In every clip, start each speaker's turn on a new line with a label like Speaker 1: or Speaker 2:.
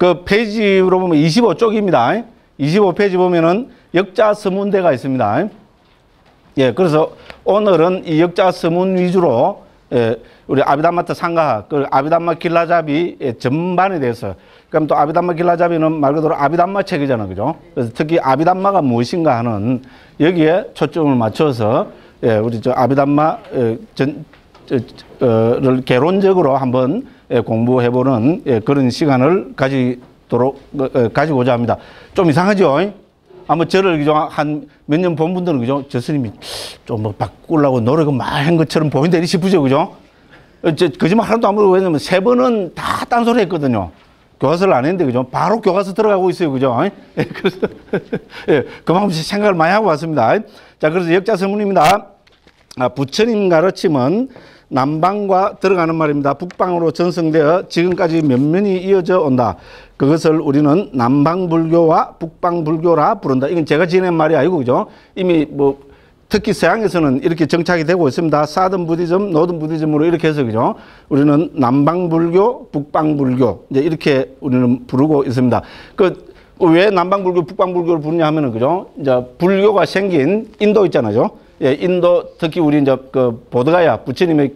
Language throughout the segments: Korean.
Speaker 1: 그 페이지로 보면 25쪽입니다. 25페이지 보면은 역자 서문대가 있습니다. 예, 그래서 오늘은 이 역자 서문 위주로 예, 우리 아비담마트 상가학, 그 아비담마 길라잡이 전반에 대해서, 그럼 또 아비담마 길라잡이는 말 그대로 아비담마 책이잖아요, 그죠? 그래서 특히 아비담마가 무엇인가 하는 여기에 초점을 맞춰서 예, 우리 저 아비담마 를 개론적으로 한번 공부해보는 예, 그런 시간을 가지고자 합니다. 좀 이상하죠? 아마 저를 그죠? 한 몇 년 본 분들은 그죠? 저 스님이 좀 뭐 바꾸려고 노력을 많이 한 것처럼 보인다 싶으죠, 그죠? 거짓말 하나도 안 하고, 왜냐면 3번은 다 딴소리 했거든요. 교과서를 안 했는데, 그죠? 바로 교과서 들어가고 있어요, 그죠? 예, 그래서, 예, 그만큼 생각을 많이 하고 왔습니다. 자, 그래서 역자서문입니다. 부처님 가르침은 남방과 들어가는 말입니다. 북방으로 전승되어 지금까지 면면이 이어져 온다. 그것을 우리는 남방불교와 북방불교라 부른다. 이건 제가 지낸 말이 아니고, 그죠? 이미 뭐, 특히 서양에서는 이렇게 정착이 되고 있습니다. 사든 부디즘, 노든 부디즘으로 이렇게 해서, 그죠? 우리는 남방불교, 북방불교, 이제 이렇게 우리는 부르고 있습니다. 왜 남방불교, 북방불교를 부르냐 하면은, 그죠? 이제 불교가 생긴 인도 있잖아요. 예, 인도, 특히 우리 이제 그 보드가야, 부처님의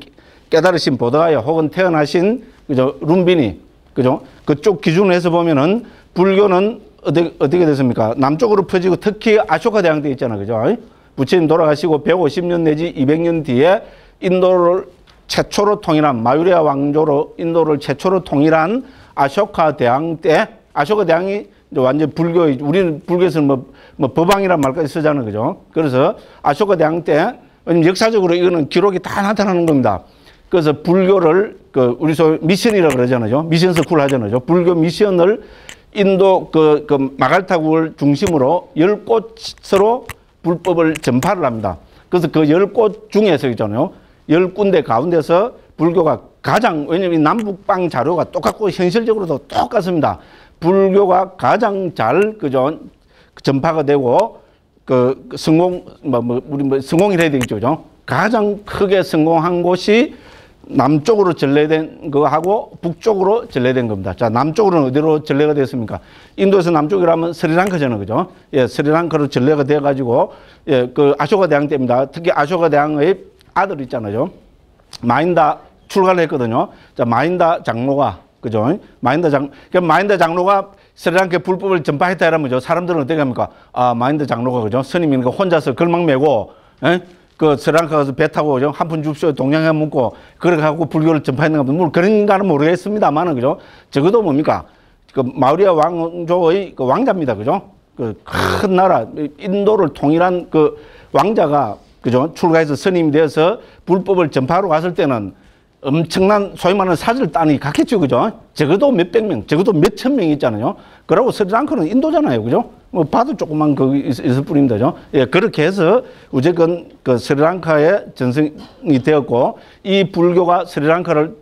Speaker 1: 깨달으신 보드가야 혹은 태어나신, 그죠? 룸비니, 그죠? 그쪽 기준으로 해서 보면은 불교는 어떻게 됐습니까? 남쪽으로 펴지고 특히 아쇼카 대왕때 있잖아요, 그죠? 부처님 돌아가시고 150년 내지 200년 뒤에 인도를 최초로 통일한, 마유리아 왕조로 인도를 최초로 통일한 아쇼카 대왕 때, 아쇼카 대왕이 완전 불교의, 우리는 불교에서는 뭐 법왕이란 말까지 쓰잖아요, 그죠? 그래서 아쇼카 대왕 때, 역사적으로 이거는 기록이 다 나타나는 겁니다. 그래서 불교를, 우리 소위 미션이라고 그러잖아요. 미션 스쿨 하잖아요. 불교 미션을 인도 마갈타국을 중심으로 10곳으로 불법을 전파를 합니다. 그래서 그 10곳 중에서 있잖아요. 10군데 가운데서 불교가 가장, 왜냐면 남북방 자료가 똑같고 현실적으로도 똑같습니다. 불교가 가장 잘, 그죠? 전파가 되고, 우리 성공이라 해야 되겠죠, 그죠? 가장 크게 성공한 곳이 남쪽으로 전래된 거하고 북쪽으로 전래된 겁니다. 자, 남쪽으로는 어디로 전래가 됐습니까? 인도에서 남쪽이라면 스리랑카잖아요, 그죠? 예, 스리랑카로 전래가 돼가지고, 예, 아쇼카 대왕 때입니다. 특히 아쇼카 대왕의 아들 있잖아요. 마인다 출가를 했거든요. 자, 마인다 장로가, 그죠? 마인다 장로가 스리랑카에 불법을 전파했다 이러면 사람들은 어떻게 합니까? 아, 마인다 장로가, 그죠? 스님이니까 혼자서 걸망 메고, 예? 스리랑카 가서 배 타고, 한 푼 줍쇼 동양에 묻고, 그래 갖고 불교를 전파했는가 보면, 물론 그런가는 모르겠습니다만은, 그죠? 적어도 뭡니까? 마우리아 왕조의 왕자입니다, 그죠? 큰 나라, 인도를 통일한 왕자가, 그죠? 출가해서 스님이 되어서 불법을 전파하러 갔을 때는 엄청난 소위 말하는 사절 단이 갔겠죠, 그죠? 적어도 몇백 명, 적어도 몇천 명 있잖아요. 그러고 스리랑카는 인도잖아요, 그죠? 뭐 봐도 조그만 있을 뿐입니다, 그죠? 예, 그렇게 해서 어쨌건 스리랑카에 전승이 되었고, 이 불교가 스리랑카를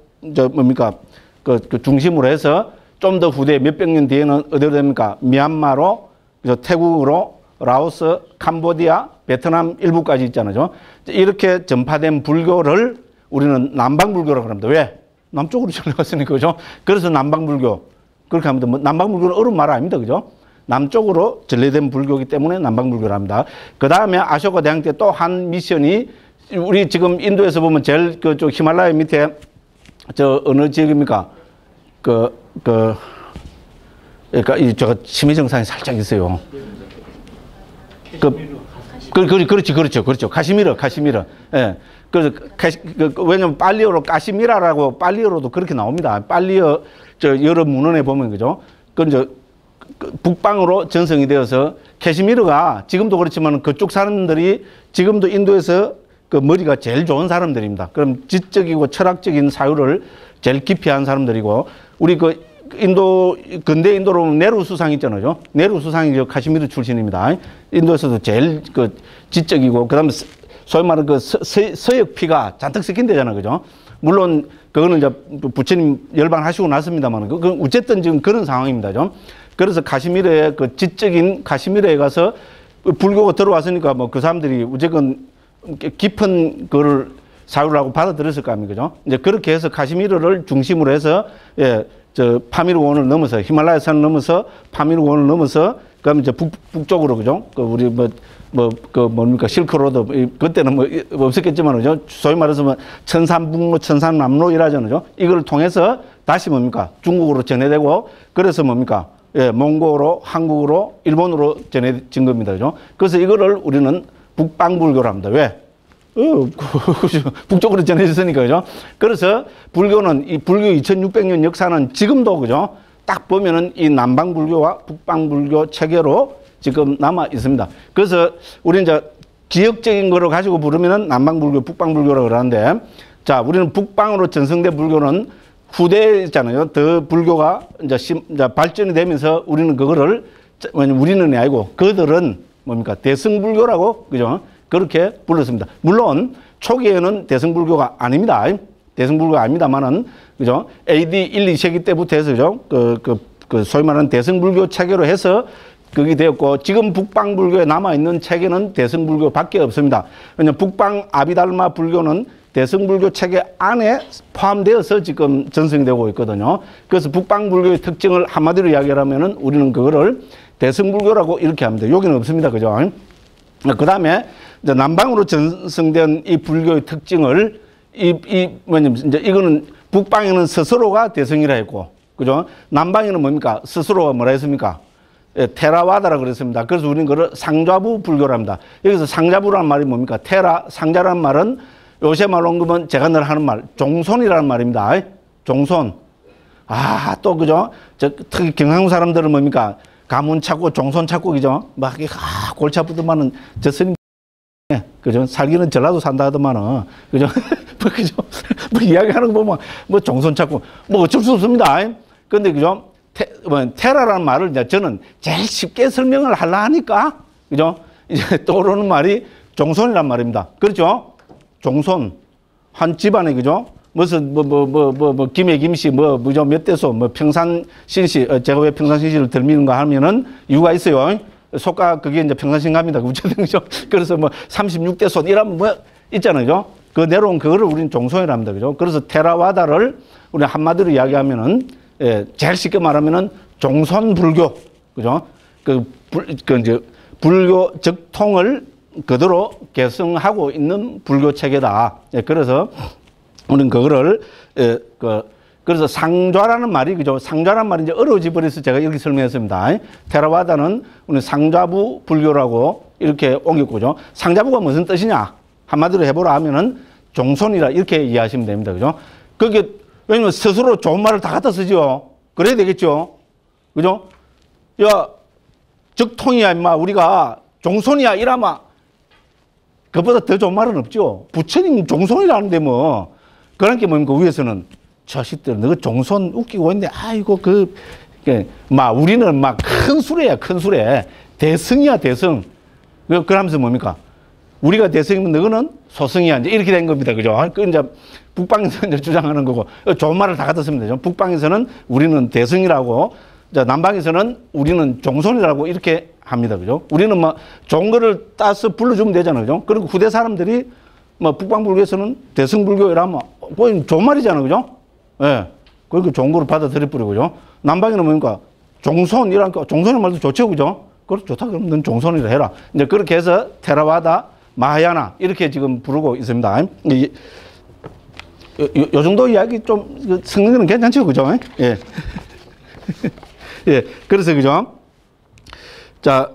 Speaker 1: 중심으로 해서 좀 더 후대 몇백 년 뒤에는 어디로 됩니까? 미얀마로, 그죠? 태국으로, 라오스, 캄보디아, 베트남 일부까지 있잖아요. 이렇게 전파된 불교를 우리는 남방불교라고 합니다. 왜? 남쪽으로 전해갔으니까, 그죠? 그래서 남방불교. 그렇게 합니다. 남방불교는 어려운 말 아닙니다, 그죠? 남쪽으로 전래된 불교이기 때문에 남방불교를 합니다. 그 다음에 아쇼카 대왕 때 또 한 미션이, 우리 지금 인도에서 보면 제일 히말라야 밑에 어느 지역입니까? 그러니까 심해 정상이 살짝 있어요. 그렇죠. 카시미르. 예. 그래서 왜냐면 빨리어로 까시미라라고 빨리어로도 그렇게 나옵니다. 빨리어 여러 문헌에 보면, 그죠? 북방으로 전성이 되어서 캐시미르가 지금도 그렇지만 그쪽 사람들이 지금도 인도에서 머리가 제일 좋은 사람들입니다. 그럼 지적이고 철학적인 사유를 제일 깊이 한 사람들이고, 우리 근대 인도로 네루 수상 있잖아요. 네루 수상이 카시미르 출신입니다. 인도에서도 제일 지적이고, 그 다음에 소위 말하는 서역 피가 잔뜩 섞인 데잖아요, 그죠? 물론 그거는 이제 부처님 열반하시고 났습니다만, 어쨌든 지금 그런 상황입니다, 좀. 그래서 카시미르의 지적인 카시미르에 가서 불교가 들어왔으니까 그 사람들이 어쨌건 깊은 사유라고 받아들였을 거 아닙니까, 그죠? 이제 그렇게 해서 카시미르를 중심으로 해서, 예, 저 파미르원을 넘어서 히말라야 산을 넘어서 파미르원을 넘어서 그다음에 이제 북쪽으로 그죠? 그 우리 그 뭡니까 실크로드 그때는 뭐 없었겠지만 그죠? 소위 말해서 뭐 천산북로 천산남로 이라잖아요. 이걸 통해서 다시 뭡니까 중국으로 전해되고 그래서 뭡니까 예, 몽고로 한국으로 일본으로 전해진 겁니다. 그죠? 그래서 이거를 우리는 북방불교로 합니다. 왜? 북쪽으로 전해졌으니까, 그죠? 그래서 불교는 이 불교 2600년 역사는 지금도, 그죠? 딱 보면은 이 남방불교와 북방불교 체계로 지금 남아 있습니다. 그래서 우리는 이제 지역적인 거를 가지고 부르면은 남방불교, 북방불교라고 그러는데, 자, 우리는 북방으로 전승된 불교는 후대에 있잖아요. 더 불교가 이제 발전이 되면서 우리는 그거를, 우리는 아니고 그들은 뭡니까? 대승불교라고, 그죠? 그렇게 불렀습니다. 물론 초기에는 대승불교가 아닙니다. 대승불교가 아닙니다만은 그죠? AD 1, 2세기 때부터 해서 그죠? 그 소위 말하는 대승불교 체계로 해서 그게 되었고 지금 북방불교에 남아 있는 체계는 대승불교밖에 없습니다. 왜냐하면 북방 아비달마 불교는 대승불교 체계 안에 포함되어서 지금 전승되고 있거든요. 그래서 북방불교의 특징을 한마디로 이야기하면은 우리는 그거를 대승불교라고 이렇게 합니다. 여기는 없습니다. 그죠? 그 다음에 이제 남방으로 전승된 이 불교의 특징을 뭐냐면 이제 이거는 북방에는 스스로가 대승이라 했고, 그죠? 남방에는 뭡니까? 스스로가 뭐라 했습니까? 예, 테라와다라 그랬습니다. 그래서 우리는 그걸 상좌부 불교라 합니다. 여기서 상좌부라는 말이 뭡니까? 테라, 상자라는 말은 요새 말로 옮기면 제가 늘 하는 말, 종손이라는 말입니다. 종손. 아, 또 그죠? 특히 경상도 사람들은 뭡니까? 가문 찾고 종손 찾고 그죠? 막 골치 아프더만은 저 스님 그죠? 살기는 전라도 산다 하더만은 그죠? 뭐 그죠? 뭐 이야기하는 거 보면 뭐 종손 찾고 뭐 어쩔 수 없습니다. 근데 그죠? 테라라는 말을 이제 저는 제일 쉽게 설명을 하려 하니까 그죠? 이제 떠오르는 말이 종손이란 말입니다. 그렇죠? 종손 한 집안에 그죠? 무슨 김해 김씨 뭐죠 몇 대소 뭐 평산신씨 제가 왜 평산신씨를 들미는가 하면은 이유가 있어요. 속가 그게 이제 평산신갑니다. 그죠? 그래서 뭐 36대손 이러면 뭐 있잖아요. 그 내려온 그거를 우리는 종손이라 합니다. 그죠? 그래서 테라와다를 우리 한마디로 이야기하면은 예, 제일 쉽게 말하면은 종손불교. 그죠? 이제 불교 적통을 그대로 계승하고 있는 불교 체계다. 예, 그래서 우리는 그거를 그래서 상좌라는 말이 그죠? 상좌라는 말이 이제 어려워져 버려서 제가 이렇게 설명했습니다. 테라와다는 우리 상좌부 불교라고 이렇게 옮겼고죠. 상좌부가 무슨 뜻이냐? 한마디로 해보라 하면은 종손이라 이렇게 이해하시면 됩니다. 그죠? 그게 왜냐면 스스로 좋은 말을 다 갖다 쓰죠. 그래야 되겠죠. 그죠? 야, 적통이야 임마 우리가 종손이야 이라마 그보다 더 좋은 말은 없죠. 부처님 종손이라는데 뭐 그런 게 뭡니까? 위에서는 자식들 너 종손 웃기고 있는데 아이고 우리는 막 큰 수레야 큰 수레 대승이야 대승 그러면서 뭡니까? 우리가 대승이면 너는 소승이야 이제 이렇게 된 겁니다. 그죠? 그 이제 북방에서 이제 주장하는 거고 좋은 말을 다 갖다 쓰면 되죠. 북방에서는 우리는 대승이라고 남방에서는 우리는 종손이라고 이렇게 합니다. 그죠? 우리는 뭐 좋은 거를 따서 불러주면 되잖아요. 그죠? 그리고 후대 사람들이 뭐 북방불교에서는 대승불교 이라면 뭐 좋은 말이잖아요. 그죠? 예. 그리고 좋은 거를 받아들여 버리고 그죠? 남방에는 뭡니까? 종손 이라니까 종손의 말도 좋죠. 그죠? 그래 좋다 그럼 넌 종손이라 해라. 이제 그렇게 해서 테라와다 마하야나 이렇게 지금 부르고 있습니다. 요 정도 이야기 좀 성능은 괜찮죠. 그죠? 예. 예. 그래서 그죠? 자,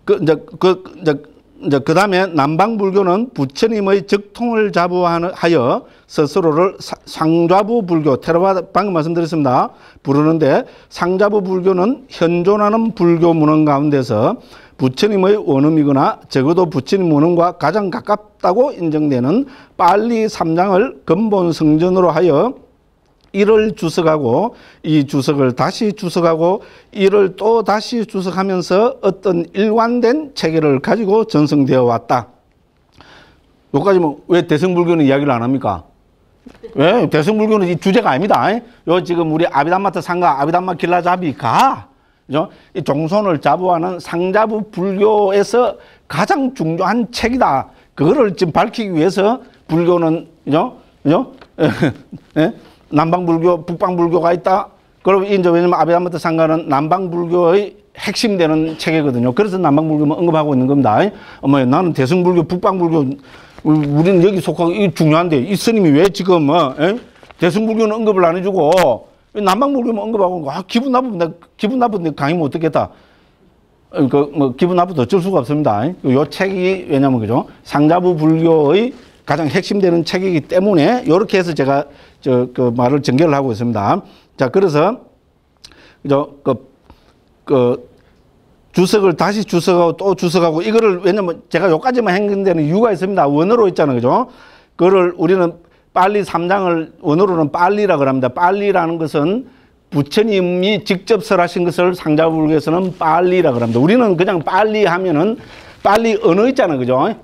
Speaker 1: 그 다음에 남방불교는 부처님의 적통을 자부하여 스스로를 상좌부 불교, 테라와다 방금 말씀드렸습니다. 부르는데 상좌부 불교는 현존하는 불교 문헌 가운데서 부처님의 원음이거나 적어도 부처님 원음과 가장 가깝다고 인정되는 빨리 3장을 근본 성전으로 하여 이를 주석하고 이 주석을 다시 주석하고 이를 또 다시 주석하면서 어떤 일관된 체계를 가지고 전승되어 왔다. 여기까지면 왜 대승불교는 이야기를 안 합니까? 왜? 대승불교는 이 주제가 아닙니다. 요 지금 우리 아비담마트 상가 아비담마 길라잡이가 이 종손을 자부하는 상자부 불교에서 가장 중요한 책이다. 그거를 지금 밝히기 위해서 불교는 남방불교, 북방불교가 있다. 그리고 이제 왜냐면 아비다마트 상가는 남방불교의 핵심되는 체계거든요. 그래서 남방불교만 언급하고 있는 겁니다. 어머, 나는 대승불교, 북방불교, 우리는 여기 속하고 이게 중요한데 이 스님이 왜 지금 대승불교는 언급을 안 해주고 남방불교만 언급하고 기분 나쁜데 강의 못 듣겠다. 기분 나쁘도 어쩔 수가 없습니다. 요 책이 왜냐면 그죠? 상자부 불교의 가장 핵심되는 책이기 때문에 이렇게 해서 제가 그 말을 전개를 하고 있습니다. 자, 그래서 주석을 다시 주석하고 또 주석하고 이거를 왜냐면 제가 요까지만 한 데는 이유가 있습니다. 원어로 있잖아요. 그죠? 그거를 우리는 빨리 3장을 원어로는 빨리라고 합니다. 빨리라는 것은 부처님이 직접 설하신 것을 상자불교에서는 빨리라고 합니다. 우리는 그냥 빨리 하면은 빨리 언어 있잖아요. 그죠?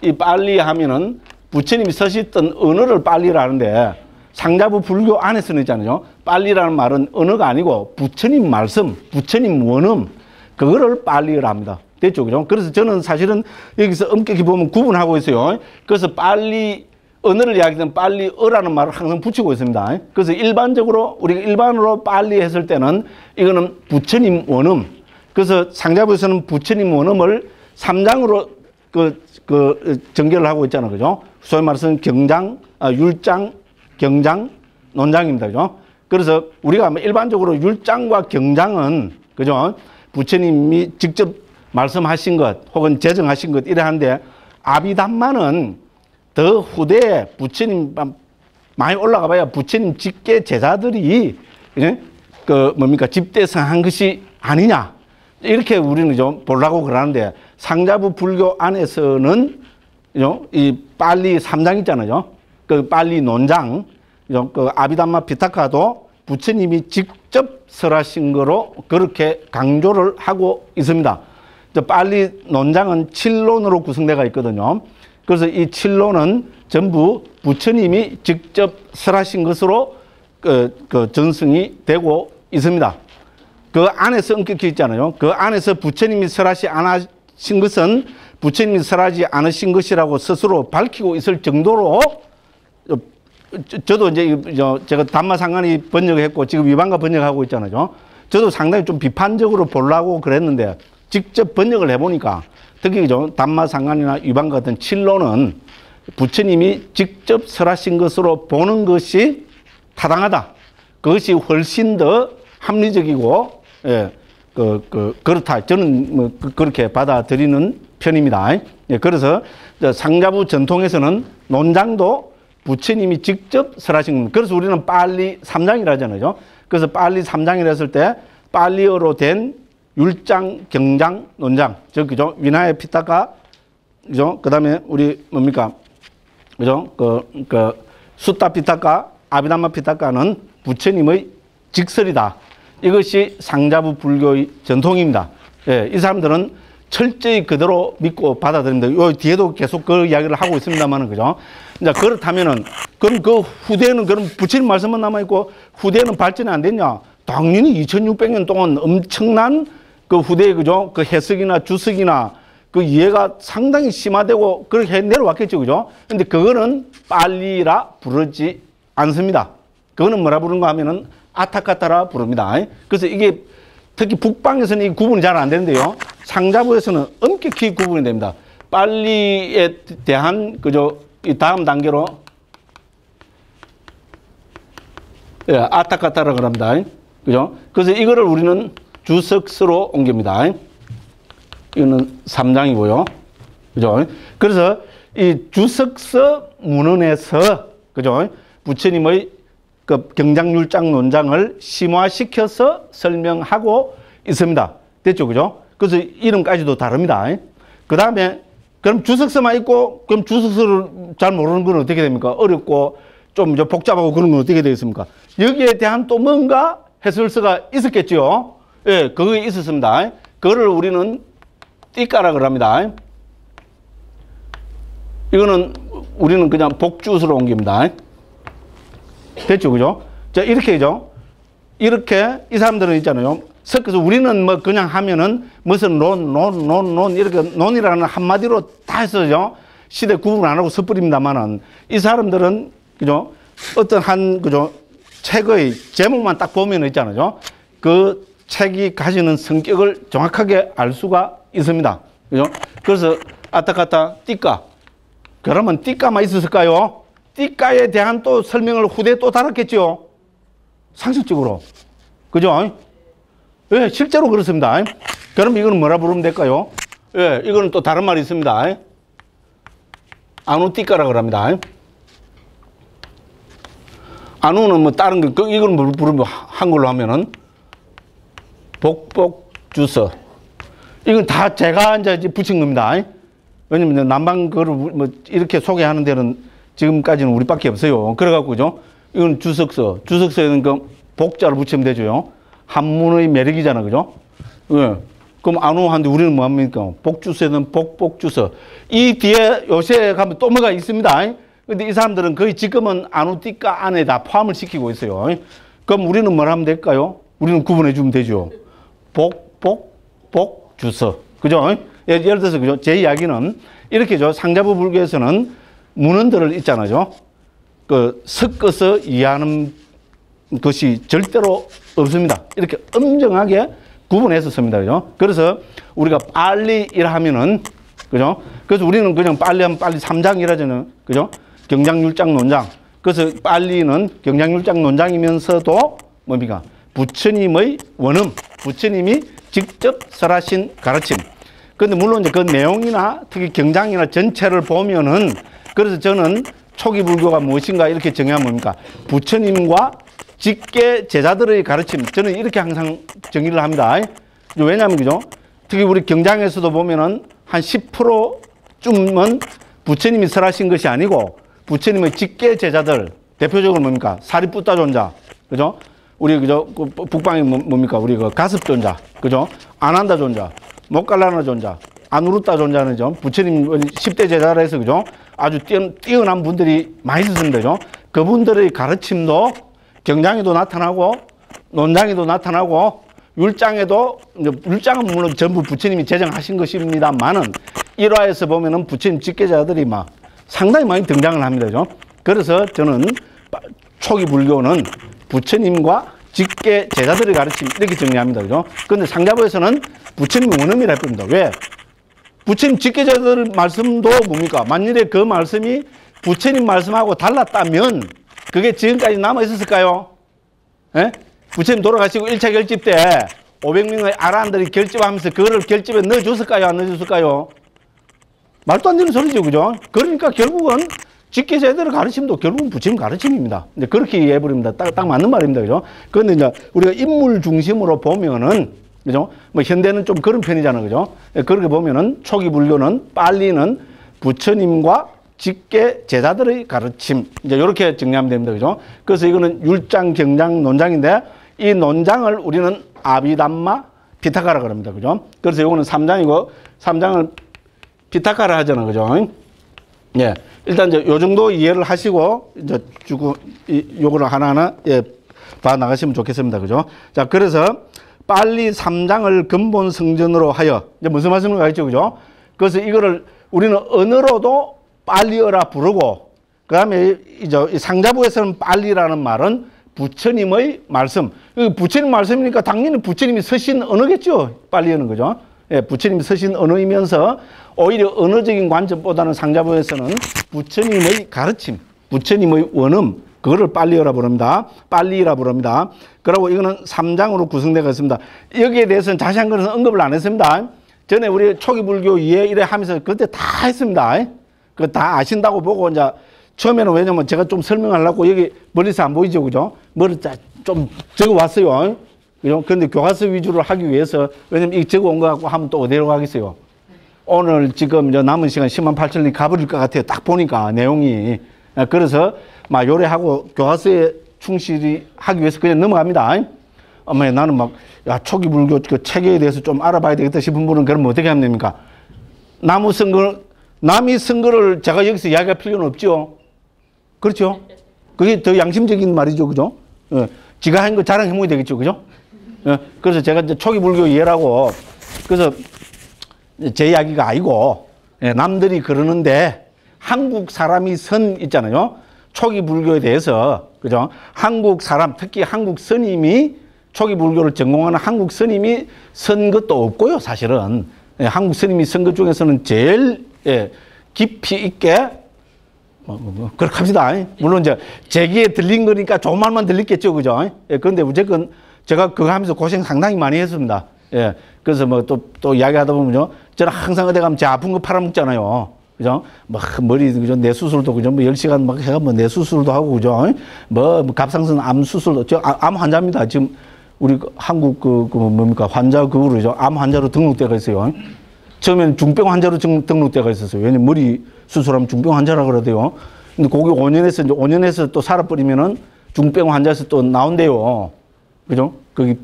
Speaker 1: 이 빨리 하면은 부처님이 쓰셨던 언어를 빨리라는데 상자부 불교 안에서는 있잖아요. 빨리라는 말은 언어가 아니고 부처님 말씀, 부처님 원음 그거를 빨리를 합니다. 됐죠? 그죠? 그래서 저는 사실은 여기서 엄격히 보면 구분하고 있어요. 그래서 빨리 언어를 이야기하면 빨리 어라는 말을 항상 붙이고 있습니다. 그래서 일반적으로 우리가 일반으로 빨리 했을 때는 이거는 부처님 원음. 그래서 상자부에서는 부처님 원음을 3장으로 전개를 하고 있잖아요. 그죠? 소위 말해서 경장, 율장, 경장, 논장입니다. 그죠? 그래서 우리가 일반적으로 율장과 경장은 그죠? 부처님이 직접 말씀하신 것 혹은 제정하신 것 이래한데 아비담마는 더 후대에 부처님 많이 올라가 봐야 부처님 직계 제자들이 집대성한 것이 아니냐 이렇게 우리는 좀 보려고 그러는데 상자부 불교 안에서는 이 빨리 3장 있잖아요. 그 빨리 논장 그 아비담마 피타카도 부처님이 직접 설하신 거로 그렇게 강조를 하고 있습니다. 빨리 논장은 7논으로 구성되어 있거든요. 그래서 이 7논은 전부 부처님이 직접 설하신 것으로 전승이 되고 있습니다. 그 안에서 엄격히 있잖아요. 그 안에서 부처님이 설하지 않으신 것은 부처님이 설하지 않으신 것이라고 스스로 밝히고 있을 정도로 저도 이제 제가 담마상간이 번역했고 지금 위반가 번역하고 있잖아요. 저도 상당히 좀 비판적으로 보려고 그랬는데 직접 번역을 해보니까 특히 담마상간이나 위반가 같은 7논은 부처님이 직접 설하신 것으로 보는 것이 타당하다. 그것이 훨씬 더 합리적이고 그렇다. 저는 그렇게 받아들이는 편입니다. 그래서 상자부 전통에서는 논장도 부처님이 직접 설하신 겁니다. 그래서 우리는 빨리 3장이라 하잖아요. 그래서 빨리 3장이라 했을 때 빨리어로 된 율장, 경장, 논장. 그죠? 위나야 피타카, 그죠? 그 다음에 우리 뭡니까? 그죠? 수타 피타카, 아비담마 피타카는 부처님의 직설이다. 이것이 상자부 불교의 전통입니다. 예, 이 사람들은 철저히 그대로 믿고 받아들입니다. 요 뒤에도 계속 그 이야기를 하고 있습니다만은, 그죠? 이제 그렇다면은, 그럼 그 후대는, 그럼 부처님 말씀만 남아있고, 후대는 발전이 안 됐냐? 당연히 2600년 동안 엄청난 그 후대의, 그죠? 그 해석이나 주석이나 그 이해가 상당히 심화되고 그렇게 내려왔겠죠. 그죠? 근데 그거는 빨리라 부르지 않습니다. 그거는 뭐라 부르는가 하면은 아타카타라 부릅니다. 그래서 이게 특히 북방에서는 이 구분이 잘 안 되는데요. 상자부에서는 엄격히 구분이 됩니다. 빨리에 대한, 그죠? 이 다음 단계로, 예, 아타카타라고 합니다. 그죠? 그래서 이거를 우리는 주석서로 옮깁니다. 이거는 3장이고요. 그죠? 그래서 이 주석서 문헌에서, 그죠? 부처님의 그 경장율장 논장을 심화시켜서 설명하고 있습니다. 됐죠? 그죠? 그래서 이름까지도 다릅니다. 그 다음에, 그럼 주석서만 있고, 그럼 주석서를 잘 모르는 건 어떻게 됩니까? 어렵고, 좀 복잡하고 그런 건 어떻게 되겠습니까? 여기에 대한 또 뭔가 해설서가 있었겠죠? 예, 그게 있었습니다. 그거를 우리는 띠까라고 합니다. 이거는 우리는 그냥 복주서로 옮깁니다. 됐죠? 그죠? 자, 이렇게죠. 이렇게 이 사람들은 있잖아요. 섞어서 우리는 뭐 그냥 하면은 무슨 논, 이렇게 논이라는 한마디로 다 해서죠. 시대 구분 안 하고 섣부립니다만은 이 사람들은, 그죠? 어떤 한, 그죠? 책의 제목만 딱 보면 있잖아요. 그 책이 가지는 성격을 정확하게 알 수가 있습니다. 그죠? 그래서 아따까따 띠까. 그러면 띠까만 있었을까요? 띠까에 대한 또 설명을 후대에 또 달았겠죠? 상식적으로. 그죠? 예, 실제로 그렇습니다. 그럼 이거는 뭐라 부르면 될까요? 예, 이거는 또 다른 말이 있습니다. 아누띠까라고 합니다. 아누는 뭐 다른 거, 이거는 뭘 부르면 한글로 하면은 복복주서. 이건 다 제가 이제 붙인 겁니다. 왜냐면 남방 거를 뭐 이렇게 소개하는 데는 지금까지는 우리밖에 없어요. 그래갖고, 그죠? 이건 주석서. 주석서에는 그 복자를 붙이면 되죠. 한문의 매력이잖아. 그죠? 예. 그럼 안우한데 우리는 뭐 합니까? 복주서는 복복주서. 이 뒤에 요새 가면 또 뭐가 있습니다. 근데 이 사람들은 거의 지금은 안우띠까 안에 다 포함을 시키고 있어요. 그럼 우리는 뭘 하면 될까요? 우리는 구분해 주면 되죠. 복주서. 그죠? 예를 들어서, 그죠? 제 이야기는 이렇게죠. 상자부 불교에서는 문헌들을 있잖아요. 그, 섞어서 이해하는 것이 절대로 없습니다. 이렇게 엄정하게 구분해서 씁니다. 그죠? 그래서 우리가 빨리 일하면은, 그죠? 그래서 우리는 그냥 빨리 하면 빨리 3장이라잖아요. 그죠? 경장율장 논장. 그래서 빨리는 경장율장 논장이면서도 뭡니까? 부처님의 원음, 부처님이 직접 설하신 가르침. 근데 물론 이제 그 내용이나 특히 경장이나 전체를 보면은, 그래서 저는 초기 불교가 무엇인가 이렇게 정의하면 뭡니까? 부처님과 직계 제자들의 가르침. 저는 이렇게 항상 정의를 합니다. 왜냐하면, 그죠? 특히 우리 경장에서도 보면은 한 10%쯤은 부처님이 설하신 것이 아니고 부처님의 직계 제자들, 대표적으로 뭡니까? 사리푸타 존자. 그죠? 우리, 그죠? 그 북방이 뭡니까? 우리 그 가습존자. 그죠? 아난다 존자. 모칼라나 존자. 아누루타 존자는 좀 부처님 10대 제자라 해서, 그죠? 아주 뛰어난 분들이 많이 있었습니다. 그죠? 그분들의 가르침도 경장에도 나타나고, 논장에도 나타나고, 율장에도, 율장은 물론 전부 부처님이 제정하신 것입니다만은, 1화에서 보면은 부처님 직계자들이 막 상당히 많이 등장을 합니다. 그죠? 그래서 저는 초기 불교는 부처님과 직계 제자들의 가르침 이렇게 정리합니다. 그죠? 근데 상자부에서는 부처님 원음이라 합니다. 왜? 부처님 직계자들 말씀도 뭡니까? 만일에 그 말씀이 부처님 말씀하고 달랐다면 그게 지금까지 남아 있었을까요? 예? 부처님 돌아가시고 1차 결집 때 500명의 아라한들이 결집하면서 그거를 결집에 넣어줬을까요? 안 넣어줬을까요? 말도 안 되는 소리죠. 그죠? 그러니까 결국은 직계자들의 가르침도 결국은 부처님 가르침입니다. 이제 그렇게 이해해버립니다. 딱 맞는 말입니다. 그죠? 그런데 이제 우리가 인물 중심으로 보면은, 그죠? 뭐 현대는 좀 그런 편이잖아요. 그죠? 그렇게 보면은 초기 불교는 빨리는 부처님과 직계 제자들의 가르침. 이제 이렇게 정리하면 됩니다. 그죠? 그래서 이거는 율장, 경장, 논장인데 이 논장을 우리는 아비담마 피타카라고 합니다. 그죠? 그래서 이거는 3장이고 3장을 피타카라 하잖아요. 그죠? 예. 일단 이제 요 정도 이해를 하시고 이제 주고 요거를 하나하나 예, 봐 나가시면 좋겠습니다. 그죠? 자, 그래서 빨리 3장을 근본 성전으로 하여 이제 무슨 말씀을 하겠죠? 그죠? 그래서 이거를 우리는 언어로도 빨리어라 부르고 그다음에 이제 상자부에서는 빨리라는 말은 부처님의 말씀. 부처님 말씀이니까 당연히 부처님이 서신 언어겠죠. 빨리어는 거죠. 예, 부처님이 서신 언어이면서 오히려 언어적인 관점보다는 상자부에서는 부처님의 가르침, 부처님의 원음, 그거를 빨리어라 부릅니다. 빨리라 부릅니다. 그리고 이거는 3장으로 구성되어 있습니다. 여기에 대해서는 자세한 것은 언급을 안 했습니다. 전에 우리 초기 불교 이해 이래 하면서 그때 다 했습니다. 그거 다 아신다고 보고 이제 처음에는 왜냐면 제가 좀 설명하려고 여기 멀리서 안 보이죠, 그죠? 머리 좀 적어 왔어요. 그죠? 근데 교과서 위주로 하기 위해서 왜냐면 이 적어 온 거 갖고 하면 또 어디로 가겠어요? 오늘 지금 남은 시간 108,000리 가버릴 것 같아요. 딱 보니까 내용이. 그래서 막 요래하고 교과서에 충실히 하기 위해서 그냥 넘어갑니다. 어머, 나는 막, 야, 초기 불교 그 체계에 대해서 좀 알아봐야 되겠다 싶은 분은 그러면 어떻게 하면 됩니까? 남이 쓴 거를 제가 여기서 이야기할 필요는 없죠. 그렇죠? 그게 더 양심적인 말이죠. 그죠? 예. 지가 한 거 자랑해 먹어야 되겠죠. 그죠? 예. 그래서 제가 이제 초기 불교 이해라고, 그래서 제 이야기가 아니고, 예, 남들이 그러는데 한국 사람이 선 있잖아요. 초기 불교에 대해서, 그죠? 한국 사람, 특히 한국 스님이 초기 불교를 전공하는 한국 스님이 쓴 것도 없고요, 사실은. 예, 한국 스님이 쓴 것 중에서는 제일 예, 깊이 있게 그렇게 합시다. 물론 이제 제 귀에 들린 거니까 좋은 말만 들렸겠죠, 그죠? 예, 그런데 어쨌건 제가 그거 하면서 고생 상당히 많이 했습니다. 예, 그래서 뭐 또 이야기하다 보면요, 저는 항상 어디 가면 제 아픈 거 팔아먹잖아요. 그죠? 뭐, 머리, 그죠? 내 수술도, 그죠? 뭐, 10시간 막 해가 뭐, 내 수술도 하고, 그죠? 뭐 갑상선 암 수술도, 암 환자입니다. 지금, 우리 한국 뭡니까? 환자 그거로, 그죠? 암 환자로 등록되어 있어요. 처음에는 중병 환자로 등록되어 있었어요. 왜냐면 머리 수술하면 중병 환자라 그러대요. 근데 거기 5년에서 또 살아버리면은 중병 환자에서 또 나온대요. 그죠? 거기,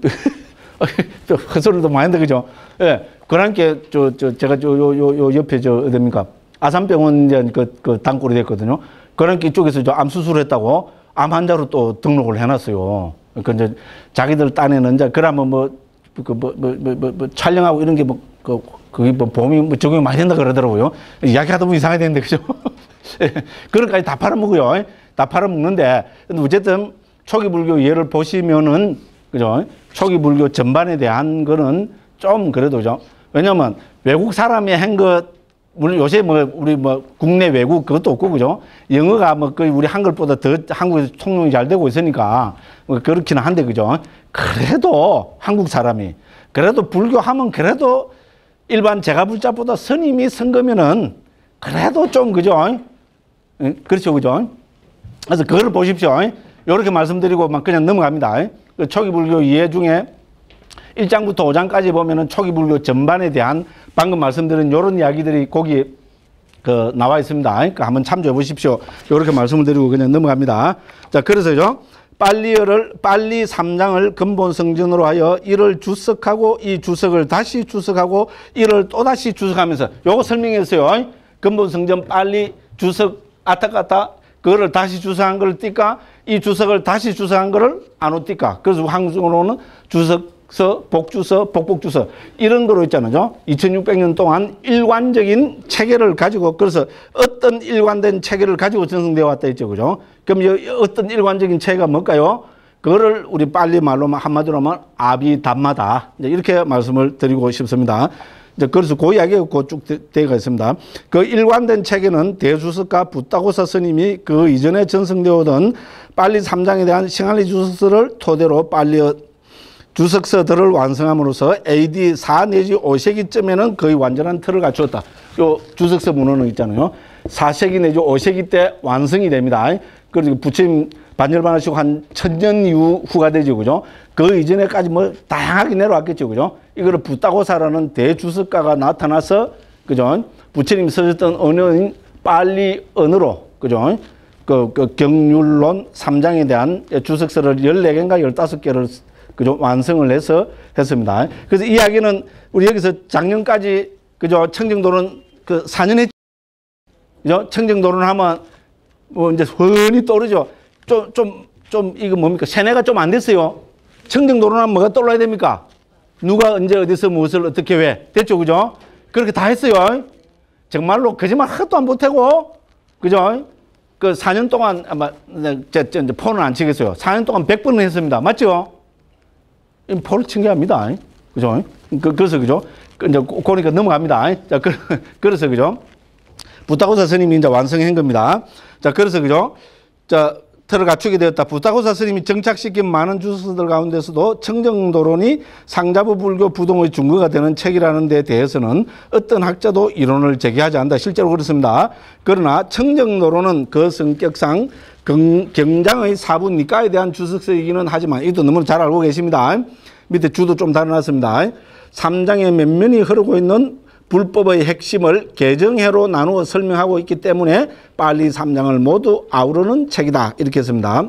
Speaker 1: 또 헛소리도 많이 한다, 그죠? 예. 그러니까, 제가 요 옆에 어딥니까? 아산병원 이제 그 단골이 됐거든요. 그러니까 이쪽에서 암 수술했다고 암 환자로 또 등록을 해놨어요. 그 이제 자기들 딴에는 이제 그러면 촬영하고 이런 게 그게 보험이 적용이 많이 된다 그러더라고요. 이야기하다 보면 이상하게 되는데, 그죠? 그런 까지 다 팔아먹어요. 다 팔아먹는데, 근데 어쨌든 초기 불교 예를 보시면은, 그죠? 초기 불교 전반에 대한 거는 좀 그래도, 그죠? 왜냐면 외국 사람이 한 것, 물론 요새 우리 국내 외국 그것도 없고, 그죠? 영어가 거의 우리 한글보다 더 한국에서 통용이 잘 되고 있으니까 그렇기는 한데, 그죠? 그래도 한국 사람이, 그래도 불교하면 그래도 일반 제가불자보다 스님이 쓴 거면은 그래도 좀, 그죠? 그렇죠, 그죠? 그래서 그거를 보십시오. 이렇게 말씀드리고 막 그냥 넘어갑니다. 초기 불교 이해 중에 1장부터 5장까지 보면은 초기 불교 전반에 대한 방금 말씀드린 이런 이야기들이 거기 나와 있습니다. 그러니까 한번 참조해 보십시오. 이렇게 말씀을 드리고 그냥 넘어갑니다. 자, 그래서요, 빨리 3장을 근본 성전으로 하여 이를 주석하고 이 주석을 다시 주석하고 이를 또다시 주석하면서 요거 설명했어요. 근본 성전 빨리 주석 아타까타 그거를 다시 주석한 걸 띠까 이 주석을 다시 주석한 거를 안 오띠까. 그래서 한국어로는 주석서, 복주서, 복복주서 이런 거로 있잖아요. 2600년 동안 일관적인 체계를 가지고, 그래서 어떤 일관된 체계를 가지고 전승되어 왔다 했죠. 그죠? 그럼 어떤 일관적인 체계가 뭘까요? 그거를 우리 빨리 말로 한마디로 하면 아비담마다. 이렇게 말씀을 드리고 싶습니다. 그래서 그 이야기가 쭉 되어 있습니다. 그 일관된 체계는 대주석가 붓다고사 스님이 그 이전에 전승되어 오던 빨리 3장에 대한 싱할리 주석서를 토대로 빨리 주석서들을 완성함으로써 AD 4 내지 5세기쯤에는 거의 완전한 틀을 갖추었다. 요 주석서 문헌은 있잖아요. 4세기 내지 5세기 때 완성이 됩니다. 그리고 부처님 반열반하시고 한 1000년 후가 되죠. 그죠? 그 이전에까지 다양하게 내려왔겠죠. 그죠? 이거를 붓다고사라는 대주석가가 나타나서, 그죠? 부처님이 쓰셨던 언어인 빨리 언어로, 그죠? 그 경률론 3장에 대한 주석서를 14개인가 15개를 그죠? 완성을 해서 했습니다. 그래서 이 이야기는 우리 여기서 작년까지, 그죠? 청정도론 4년 했죠. 그죠? 청정도론 하면 이제 흔히 떠오르죠. 이거 뭡니까? 세뇌가 좀 안 됐어요. 청정도론 하면 뭐가 떠올라야 됩니까? 누가 언제 어디서 무엇을 어떻게 왜. 됐죠. 그죠? 그렇게 다 했어요. 정말로 거짓말 하나도 안 보태고, 그죠? 그 4년 동안 아마, 이제 폰은 안 치겠어요. 4년 동안 100번은 했습니다. 맞죠? 포를 친 게 아닙니다. 그죠? 그래서, 그죠? 이제 그러니까 넘어갑니다. 자, 그래서, 그죠? 붓다고사 스님이 이제 완성한 겁니다. 자, 그래서, 그죠? 자, 틀을 갖추게 되었다. 붓다고사 스님이 정착시킨 많은 주석서들 가운데서도 청정도론이 상자부 불교 부동의 중거가 되는 책이라는 데 대해서는 어떤 학자도 이론을 제기하지 않는다. 실제로 그렇습니다. 그러나 청정도론은 그 성격상 경장의 사부 니까에 대한 주석서이기는 하지만 이것도 너무 잘 알고 계십니다. 밑에 주도 좀 달아놨습니다. 3장에 면면이 흐르고 있는 불법의 핵심을 개정해로 나누어 설명하고 있기 때문에 빨리 3장을 모두 아우르는 책이다. 이렇게 했습니다.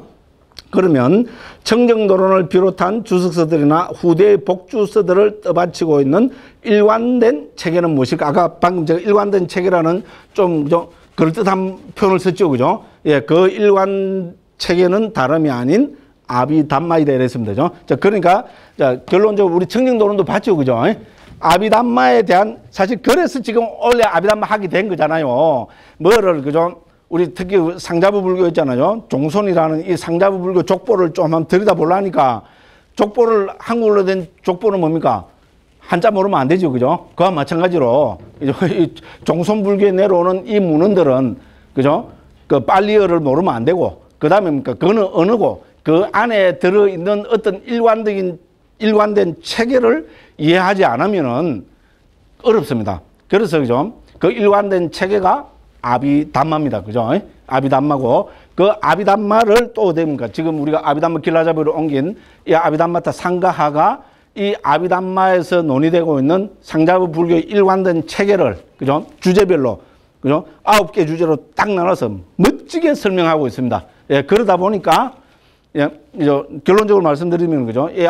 Speaker 1: 그러면 청정도론을 비롯한 주석서들이나 후대의 복주서들을 떠받치고 있는 일관된 체계는 무엇일까? 아까 방금 제가 일관된 체계라는 좀 그럴듯한 표현을 썼죠. 그죠? 예, 그 일관 체계는 다름이 아닌 아비담마이다 이랬습니다. 자, 그러니까, 자, 결론적으로 우리 청정도론도 봤죠. 그죠? 아비담마에 대한, 사실 그래서 지금 원래 아비담마 하게 된 거잖아요. 뭐를, 그죠? 우리 특히 상자부 불교 있잖아요. 종손이라는 이 상자부 불교 족보를 좀 한번 들여다보려니까 족보를 한국어로 된 족보는 뭡니까? 한자 모르면 안 되죠. 그죠? 그와 마찬가지로 이 종손 불교에 내려오는 이 문헌들은 그죠? 그 빨리어를 모르면 안 되고 그다음에 뭡니까? 그거는 언어고 그 안에 들어있는 어떤 일관된 체계를 이해하지 않으면은 어렵습니다. 그래서 그죠? 그 일관된 체계가 아비담마입니다. 그죠? 아비담마고 그 아비담마를 또 됩니까? 지금 우리가 아비담마 길라잡이로 옮긴 이 아비담마타 상가하가 이 아비담마에서 논의되고 있는 상자부 불교의 일관된 체계를 그죠? 주제별로 그죠? 9개 주제로 딱 나눠서 멋지게 설명하고 있습니다. 예, 그러다 보니까 예, 결론적으로 말씀드리면 그죠? 이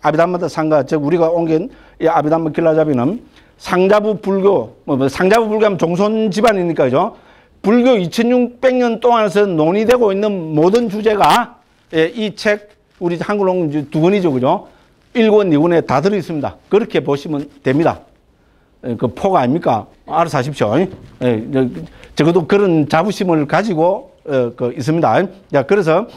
Speaker 1: 아비담마타 상가 즉 우리가 옮긴 이 아비담마 길라잡이는 상자부 불교 상자부 불교하면 종손 집안이니까 그죠? 불교 2600년 동안에서 논의되고 있는 모든 주제가 예, 이 책 우리 한글로 두 권이죠. 그죠? 1권, 2권에 다 들어있습니다. 그렇게 보시면 됩니다. 그 포가 아닙니까? 알아서 하십시오. 예, 적어도 그런 자부심을 가지고 있습니다. 자, 그래서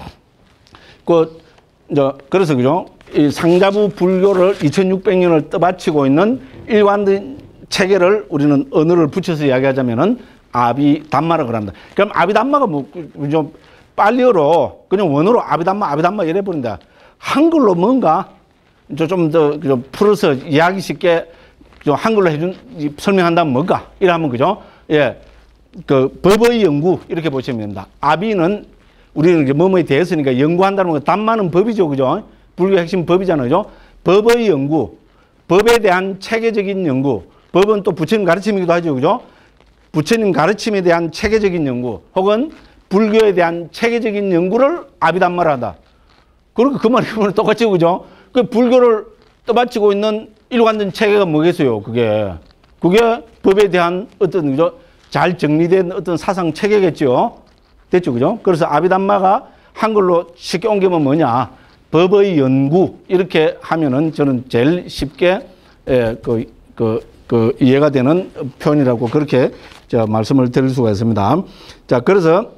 Speaker 1: 그래서 그죠? 이 상자부 불교를 2600년을 떠받치고 있는 일관된 체계를 우리는 언어를 붙여서 이야기하자면은 아비담마라고 합니다. 그럼 아비담마가 뭐 좀 빨리어로 그냥 원어로 아비담마 이래 버린다. 한글로 뭔가 좀 더 풀어서 이해하기 쉽게 좀 한글로 설명한다면 뭔가 이러면 그죠? 예, 그 법의 연구 이렇게 보시면 됩니다. 아비는 우리는 이제 뭐뭐에 대해서니까 연구한다는 거 담마는 법이죠, 그죠? 불교 핵심 법이잖아요, 그죠? 법의 연구, 법에 대한 체계적인 연구, 법은 또 부처님 가르침이기도 하죠, 그죠? 부처님 가르침에 대한 체계적인 연구, 혹은 불교에 대한 체계적인 연구를 아비담마라 한다. 그러니까 그 말이 똑같이 그죠? 그 불교를 떠받치고 있는 일관된 체계가 뭐겠어요? 그게 법에 대한 어떤 그죠? 잘 정리된 어떤 사상 체계겠죠. 됐죠, 그죠? 그래서 아비담마가 한글로 쉽게 옮기면 뭐냐? 법의 연구 이렇게 하면은 저는 제일 쉽게 이해가 되는 표현이라고 그렇게 말씀을 드릴 수가 있습니다. 자, 그래서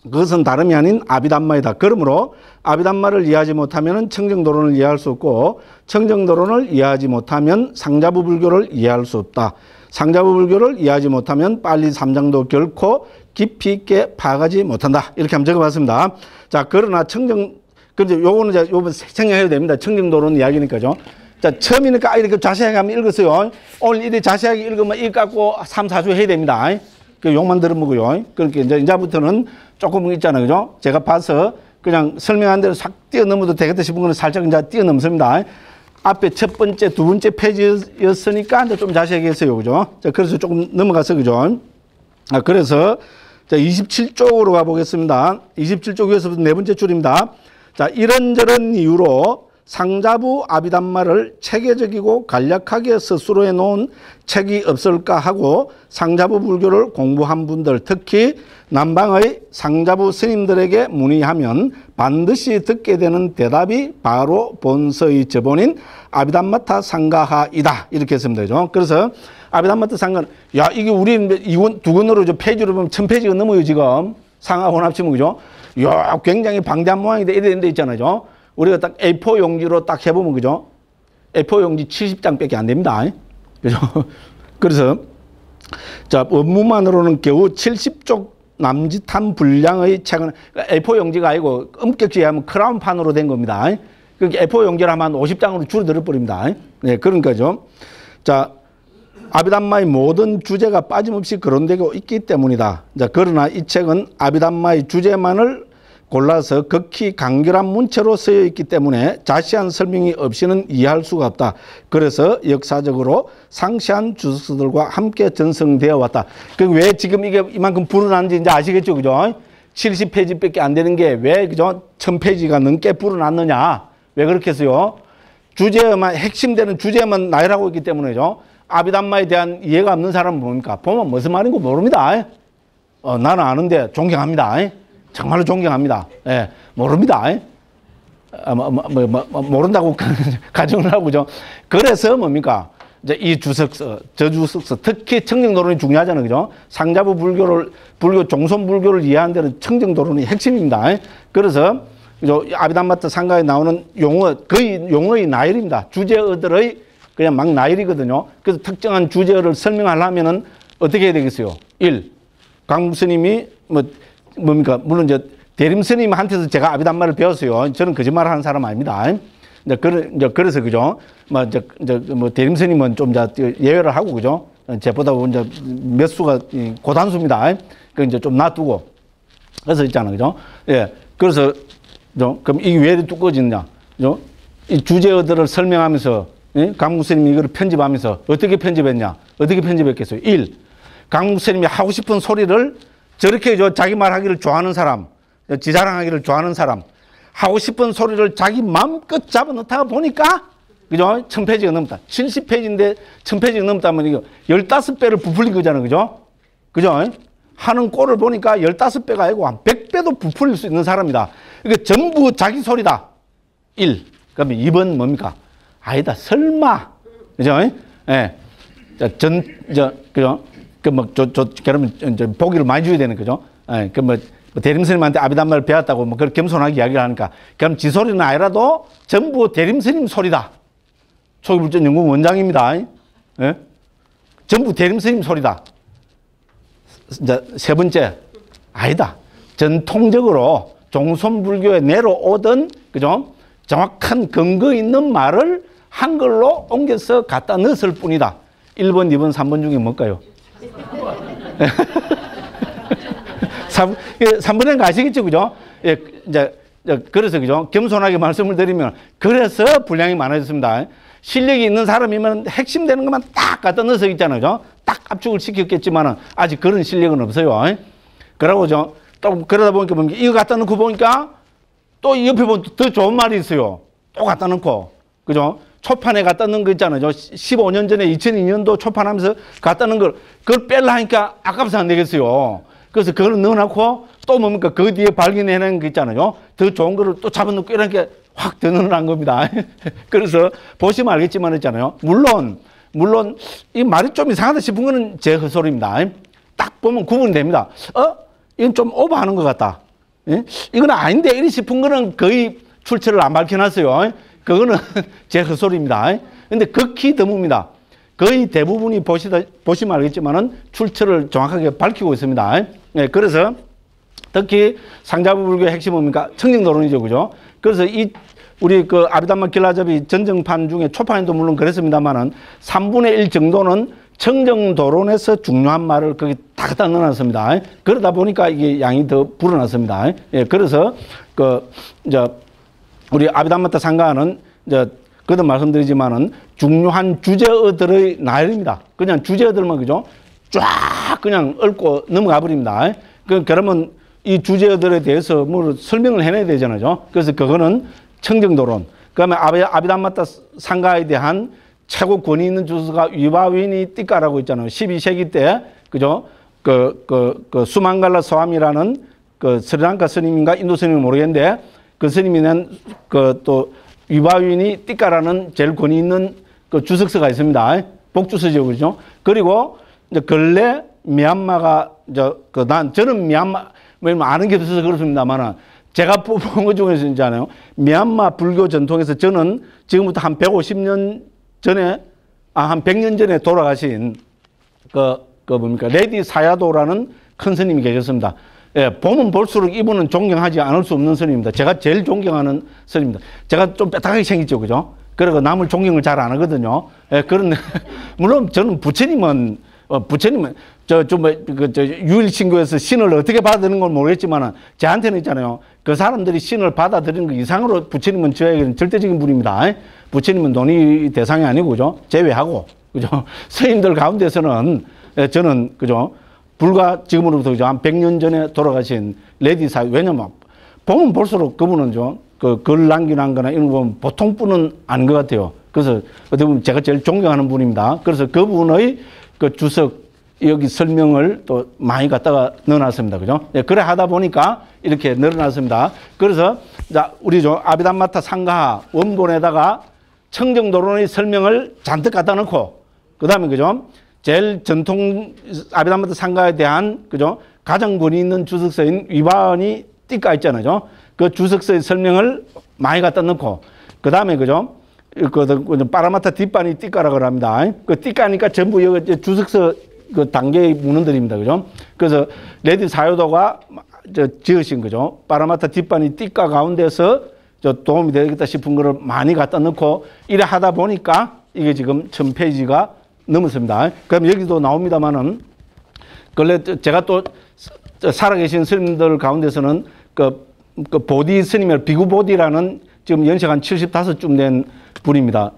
Speaker 1: 그것은 다름이 아닌 아비담마이다. 그러므로 아비담마를 이해하지 못하면 청정도론을 이해할 수 없고 청정도론을 이해하지 못하면 상자부 불교를 이해할 수 없다. 상자부 불교를 이해하지 못하면 빨리 삼장도 결코 깊이 있게 파악하지 못한다. 이렇게 한번 적어봤습니다. 자, 그러나 근데 요거는 이제 요번 생략해야 됩니다. 청정도론 이야기니까죠. 자, 처음이니까 이렇게 자세하게 한번 읽었어요. 오늘 이렇게 자세하게 읽으면 일 갖고 3, 4주 해야 됩니다. 그 욕만 들어먹어요. 그렇게 이제부터는 조금 있잖아요. 그죠? 제가 봐서 그냥 설명한 대로 싹 뛰어넘어도 되겠다 싶은 거는 살짝 이제 뛰어넘습니다. 앞에 첫 번째, 두 번째 페이지였으니까 이제 좀 자세하게 했어요. 그죠? 자, 그래서 조금 넘어가서, 그죠? 그래서 자, 27쪽으로 가보겠습니다. 27쪽 위에서부터 네 번째 줄입니다. 자, 이런저런 이유로 상자부 아비담마를 체계적이고 간략하게 스스로 해놓은 책이 없을까 하고 상자부 불교를 공부한 분들, 특히 남방의 상자부 스님들에게 문의하면 반드시 듣게 되는 대답이 바로 본서의 저본인 아비담마타 상가하이다. 이렇게 했습니다. 그죠? 그래서 아비담마타 상가는, 야, 이게 우리 두 권으로 페이지로 보면 1000페이지가 넘어요, 지금. 상하 혼합치면, 그죠? 야, 굉장히 방대한 모양인데 이래 데 있잖아요. 우리가 딱 A4 용지로 딱 해보면, 그죠? A4 용지 70장밖에 안 됩니다. 그죠? 그래서, 자, 업무만으로는 겨우 70쪽 남짓한 분량의 책은 A4 용지가 아니고 엄격히 하면 크라운판으로 된 겁니다. 그러니까 A4 용지를 하면 50장으로 줄어들어 버립니다. 네, 그런 거죠. 자, 아비담마의 모든 주제가 빠짐없이 거론되고 있기 때문이다. 자, 그러나 이 책은 아비담마의 주제만을 골라서 극히 간결한 문체로 쓰여 있기 때문에 자세한 설명이 없이는 이해할 수가 없다. 그래서 역사적으로 상세한 주석서들과 함께 전성되어 왔다. 그 왜 지금 이게 이만큼 불어났는지 이제 아시겠죠, 그죠? 70페이지밖에 안 되는 게 왜 그죠? 1000페이지가 넘게 불어났느냐? 왜 그렇게 했어요? 주제만 핵심되는 주제만 나열하고 있기 때문에죠. 아비담마에 대한 이해가 없는 사람은 뭡니까? 보면 무슨 말인 거 모릅니다. 나는 아는데 존경합니다. 정말로 존경합니다. 예, 모릅니다. 모른다고 가정을 하고죠. 그래서 뭡니까? 이제 이 주석서, 저주석서, 특히 청정도론이 중요하잖아요. 그죠? 상자부 불교, 종손불교를 이해하는 데는 청정도론이 핵심입니다. 그래서, 아비담마타 상가에 나오는 용어, 거의 용어의 나열입니다. 주제어들의 그냥 막 나열이거든요. 그래서 특정한 주제어를 설명하려면은 어떻게 해야 되겠어요? 1. 강무 스님이 뭡니까? 물론 이제 대림 스님한테서 제가 아비담마를 배웠어요. 저는 거짓말 하는 사람 아닙니다. 그래서 그죠? 뭐 대림 스님은 좀 예외를 하고 그죠? 제보다 이제 몇 수가 고단수입니다. 그 이제 좀 놔두고 그래서 있잖아, 그죠? 예, 그래서 그럼 이게 왜 두꺼워지느냐? 그죠? 이 주제어들을 설명하면서 예? 강무 스님이 이걸 편집하면서 어떻게 편집했냐? 어떻게 편집했겠어요? 1. 강무 스님이 하고 싶은 소리를 저렇게 자기 말하기를 좋아하는 사람, 지 자랑하기를 좋아하는 사람, 하고 싶은 소리를 자기 마음껏 잡아넣다가 보니까, 그죠? 1000페이지가 넘다. 70페이지인데 1000페이지가 넘다면 이거 15배를 부풀린 거잖아요. 그죠? 그죠? 하는 꼴을 보니까 15배가 아니고 한 100배도 부풀릴 수 있는 사람이다. 이거 전부 자기 소리다. 1. 그러면 2번 뭡니까? 아니다. 설마. 그죠? 예. 그죠? 그러면 이제 보기를 많이 줘야 되는 거죠. 예. 대림스님한테 아비담마를 배웠다고 그걸 겸손하게 이야기를 하니까 그럼 지 소리는 아니라도 전부 대림스님 소리다. 초기불전연구원 원장입니다. 예? 전부 대림스님 소리다. 이제 세 번째, 아니다. 전통적으로 종손불교에 내려오던 그죠? 정확한 근거 있는 말을 한글로 옮겨서 갖다 넣었을 뿐이다. 1번, 2번, 3번 중에 뭘까요? 3번엔 가시겠죠, 그죠? 예, 그래서, 그죠? 겸손하게 말씀을 드리면, 그래서 분량이 많아졌습니다. 실력이 있는 사람이면 핵심되는 것만 딱 갖다 넣어서 있잖아요, 그죠? 딱 압축을 시켰겠지만은, 아직 그런 실력은 없어요. 그러고, 또, 그러다 보니까, 이거 갖다 넣고 보니까, 또 옆에 보면 더 좋은 말이 있어요. 또 갖다 넣고, 그죠? 초판에 갖다 넣은 거 있잖아요. 15년 전에 2002년도 초판하면서 갖다 넣은 걸, 그걸 뺄라 하니까 아깝서 안 되겠어요. 그래서 그걸 넣어놓고 또 뭡니까? 그 뒤에 발견해낸 거 있잖아요. 더 좋은 거를 또 잡아놓고 이렇게 확 더 넣어놓은 겁니다. 그래서 보시면 알겠지만 있잖아요. 물론 이 말이 좀 이상하다 싶은 거는 제 헛소리입니다. 딱 보면 구분이 됩니다. 이건 좀 오버하는 것 같다. 예? 이건 아닌데 이리 싶은 거는 거의 출처를 안 밝혀놨어요. 그거는 제 헛소리입니다. 근데 극히 드뭅니다. 거의 대부분이 보시면 알겠지만은 출처를 정확하게 밝히고 있습니다. 네, 그래서 특히 상자부 불교의 핵심은 뭡니까? 청정도론이죠, 그죠? 그래서 우리 아비담마 길라잡이 전정판 중에 초판에도 물론 그랬습니다만은 3분의 1 정도는 청정도론에서 중요한 말을 거기 다 갖다 넣어놨습니다. 그러다 보니까 이게 양이 더 불어났습니다. 예, 그래서 우리 아비담마타 상가는 그도 말씀드리지만은 중요한 주제어들의 나열입니다. 그냥 주제어들만 그죠? 쫙 그냥 읊고 넘어가 버립니다. 그러면 이 주제어들에 대해서 뭐 설명을 해내야 되잖아요. 그래서 그거는 청정도론. 그다음에 아비담마타 상가에 대한 최고 권위 있는 주서가 위바위니 띠까라고 있잖아요. 12세기 때 그죠? 수만갈라 소암이라는 스리랑카 스님인가 인도 스님은 모르겠는데 그 스님이 낸 또 위바위니 띠까라는 제일 권위 있는 주석서가 있습니다. 복주서죠, 그죠? 그리고 이제 근래 미얀마가 저는 미얀마 아는 게 없어서 그렇습니다만은 제가 뽑은 것 중에서 있잖아요. 미얀마 불교 전통에서 저는 지금부터 한 150년 전에 한 100년 전에 돌아가신 뭡니까 레디 사야도라는 큰 스님이 계셨습니다. 예, 보면 볼수록 이분은 존경하지 않을 수 없는 스님입니다. 제가 제일 존경하는 스님입니다. 제가 좀 빽딱하게 생겼죠, 그죠? 그리고 남을 존경을 잘 안 하거든요. 예, 그런데, 물론 저는 부처님은 유일신교에서 신을 어떻게 받아들이는 건 모르겠지만, 저한테는 있잖아요. 그 사람들이 신을 받아들이는 거 이상으로 부처님은 저에게는 절대적인 분입니다. 부처님은 논의 대상이 아니고, 그죠? 제외하고, 그죠? 스님들 가운데서는, 저는, 그죠? 불과 지금으로부터 한 100년 전에 돌아가신 레디사, 왜냐면, 보면 볼수록 그분은 글 남기는 거나 이런 거 보면 보통 분은 아닌 것 같아요. 그래서 어떻게 보면 제가 제일 존경하는 분입니다. 그래서 그분의 주석, 여기 설명을 또 많이 갖다가 넣어놨습니다. 그죠? 예, 그래 하다 보니까 이렇게 늘어났습니다. 그래서, 자, 우리 아비담마타 상가 원본에다가 청정도론의 설명을 잔뜩 갖다 놓고 그 다음에, 그죠? 제일 전통 아비담마타 상가에 대한, 그죠? 가장 권위 있는 주석서인 위반이 띠까 있잖아요. 그 주석서의 설명을 많이 갖다 넣고, 그 다음에, 그죠? 파라마타 뒷반이 띠까라고 합니다. 그 띠까니까 전부 여기 주석서 그 단계의 문헌들입니다. 그죠? 그래서 레디 사요도가 지으신 거죠. 파라마타 뒷반이 띠까 가운데서 도움이 되겠다 싶은 거를 많이 갖다 넣고 이래 하다 보니까 이게 지금 1000페이지가 넘었습니다. 그럼 여기도 나옵니다만은 근래 제가 또 살아계신 스님들 가운데서는 그 보디 스님의 비구 보디라는 지금 연세가 한 75쯤 된 분입니다.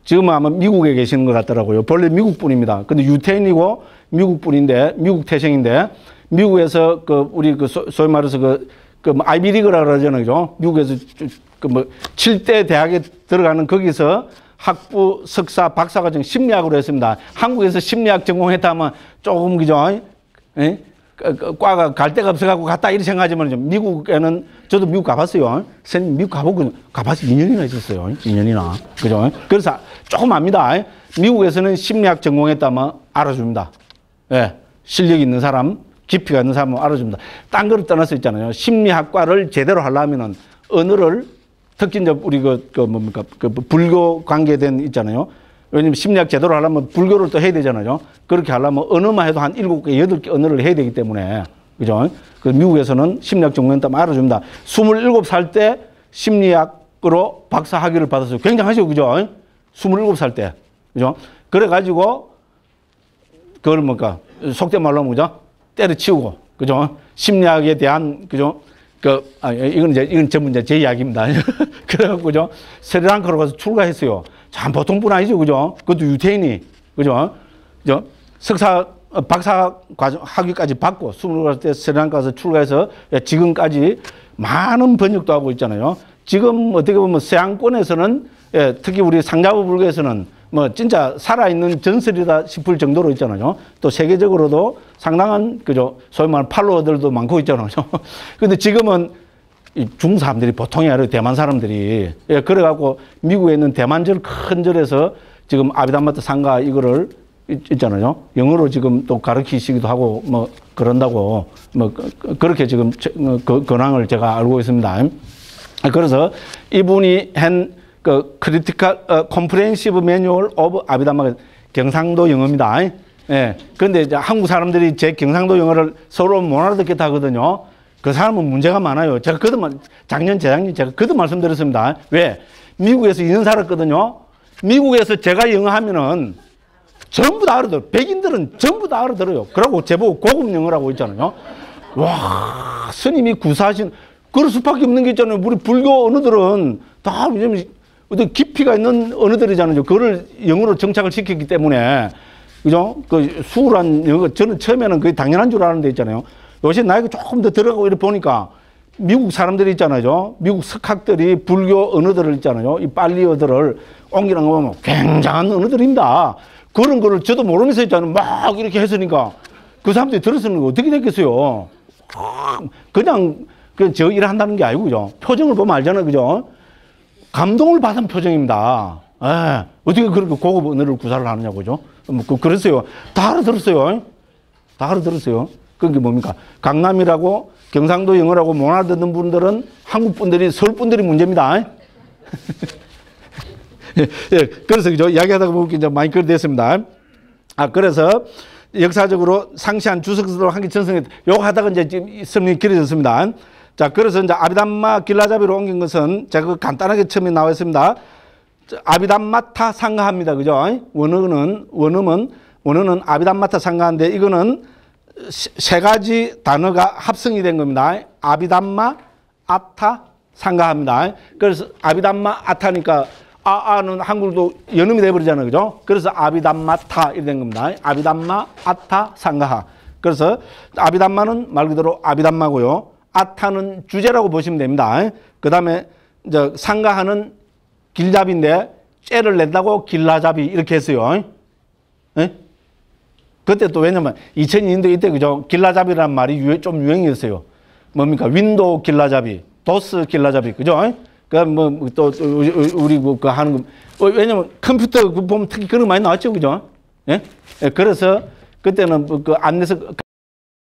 Speaker 1: 지금 아마 미국에 계시는 것 같더라고요. 본래 미국 분입니다. 근데 유태인이고 미국 분인데, 미국 태생인데, 미국에서 우리 소위 말해서 아이비리그라 그러잖아요. 그죠? 미국에서 7대 대학에 들어가는 거기서 학부, 석사, 박사과정 심리학으로 했습니다. 한국에서 심리학 전공했다면 조금, 그죠? 예? 과가 갈 데가 없어갖고 갔다 이렇게 생각하지만 미국에는 저도 미국 가봤어요. 선생님 미국 가봐서 2년이나 있었어요. 2년이나. 그죠? 그래서 조금 압니다. 미국에서는 심리학 전공했다면 알아줍니다. 예. 실력 있는 사람, 깊이가 있는 사람은 알아줍니다. 딴 거를 떠날 수 있잖아요. 심리학과를 제대로 하려면은 언어를 특히 이제 우리 불교 관계된 있잖아요. 왜냐면 심리학 제대로 하려면 불교를 또 해야 되잖아요. 그렇게 하려면 언어만 해도 한 7개, 8개 언어를 해야 되기 때문에. 그죠? 그 미국에서는 심리학 전공했다면 알아줍니다. 27살 때 심리학으로 박사 학위를 받았어요. 굉장하죠. 그죠? 27살 때. 그죠? 그래가지고, 그걸 속된 말로 하면, 그죠? 때려치우고, 그죠? 심리학에 대한, 그죠? 이건 전부 제 이야기입니다. 그래갖고, 그죠? 스리랑카로 가서 출가했어요. 참 보통 분 아니죠. 그죠? 그것도 유태인이, 그죠? 박사 과정 학위까지 받고, 27살 때 스리랑카 가서 출가해서 지금까지 많은 번역도 하고 있잖아요. 지금 어떻게 보면 서양권에서는, 특히 우리 상자부 불교에서는 진짜 살아있는 전설이다 싶을 정도로 있잖아요. 또 세계적으로도 상당한, 그죠? 소위 말하는 팔로워들도 많고 있잖아요. 근데 지금은 중국 사람들이 보통이 아니라 대만 사람들이, 그래갖고 미국에 있는 대만절 큰 절에서 지금 아비담마타 상가 이거를 있잖아요. 영어로 지금 또 가르치시기도 하고 그런다고 그렇게 지금 근황을 제가 알고 있습니다. 그래서 이분이 한 크리티컬 컴프레hensive 매뉴얼 오브 아비담마 경상도 영어입니다. 예. 근데 이제 한국 사람들이 제 경상도 영어를 서로 못 알아듣겠다 하거든요. 그 사람은 문제가 많아요. 제가 작년, 재작년 제가 그도 말씀드렸습니다. 왜? 미국에서 2년 살았거든요. 미국에서 제가 영어 하면은 전부 다 알아들어요. 백인들은 전부 다 알아들어요. 그러고 제보고 고급 영어라고 있잖아요. 와, 스님이 구사하신, 그럴 수밖에 없는 게 있잖아요. 우리 불교 언어들은 다 어떤 깊이가 있는 언어들이잖아요. 그거를 영어로 정착을 시켰기 때문에, 그죠? 수월한 영어, 저는 처음에는 그게 당연한 줄 알았는데 있잖아요. 요새 나이가 조금 더 들어가고 이렇게 보니까 미국 사람들이 있잖아요. 미국 석학들이 불교 언어들을 있잖아요. 이 빨리어들을 옮기는 거 보면 굉장한 언어들입니다. 그런 거를 저도 모르면서 있잖아요. 막 이렇게 했으니까 그 사람들이 들었으면 어떻게 됐겠어요? 그냥 저 일 한다는 게 아니고, 그죠? 표정을 보면 알잖아요. 그죠? 감동을 받은 표정입니다. 예. 어떻게 그렇게 고급 언어를 구사를 하느냐고, 그죠? 그랬어요. 다 알아들었어요. 다 알아들었어요. 그게 뭡니까? 강남이라고 경상도 영어라고 못 알아듣는 분들은 한국 분들이, 서울 분들이 문제입니다. 예, 그래서 그죠? 이야기하다가 보니까 이제 많이 그렇게 됐습니다. 그래서 역사적으로 상시한 주석서로 한 개 전승했, 요거 하다가 이제 지금 설명이 길어졌습니다. 자, 그래서 이제 아비담마 길라잡이로 옮긴 것은 제가 간단하게 처음에 나와 있습니다. 아비담마타 상가합니다. 그죠? 원어는 아비담마타 상가인데 이거는 세 가지 단어가 합성이 된 겁니다. 아비담마, 아타, 상가합니다. 그래서 아비담마, 아타니까 아는 한글도 연음이 돼버리잖아요. 그죠? 그래서 아비담마타 이렇게 된 겁니다. 아비담마, 아타, 상가하. 그래서 아비담마는 말 그대로 아비담마고요. 아타는 주제라고 보시면 됩니다. 그 다음에 이제 상가하는 길잡이인데 째를 낸다고 길라잡이 이렇게 했어요. 예? 그때 또 왜냐면 2002년도 이때 그죠? 길라잡이라는 말이 좀 유행이었어요. 뭡니까? 윈도우 길라잡이, 도스 길라잡이, 그죠? 또 우리 하는 거, 왜냐면 컴퓨터 보면 특히 그런 거 많이 나왔죠, 그죠? 예? 예, 그래서 그때는 그 안내서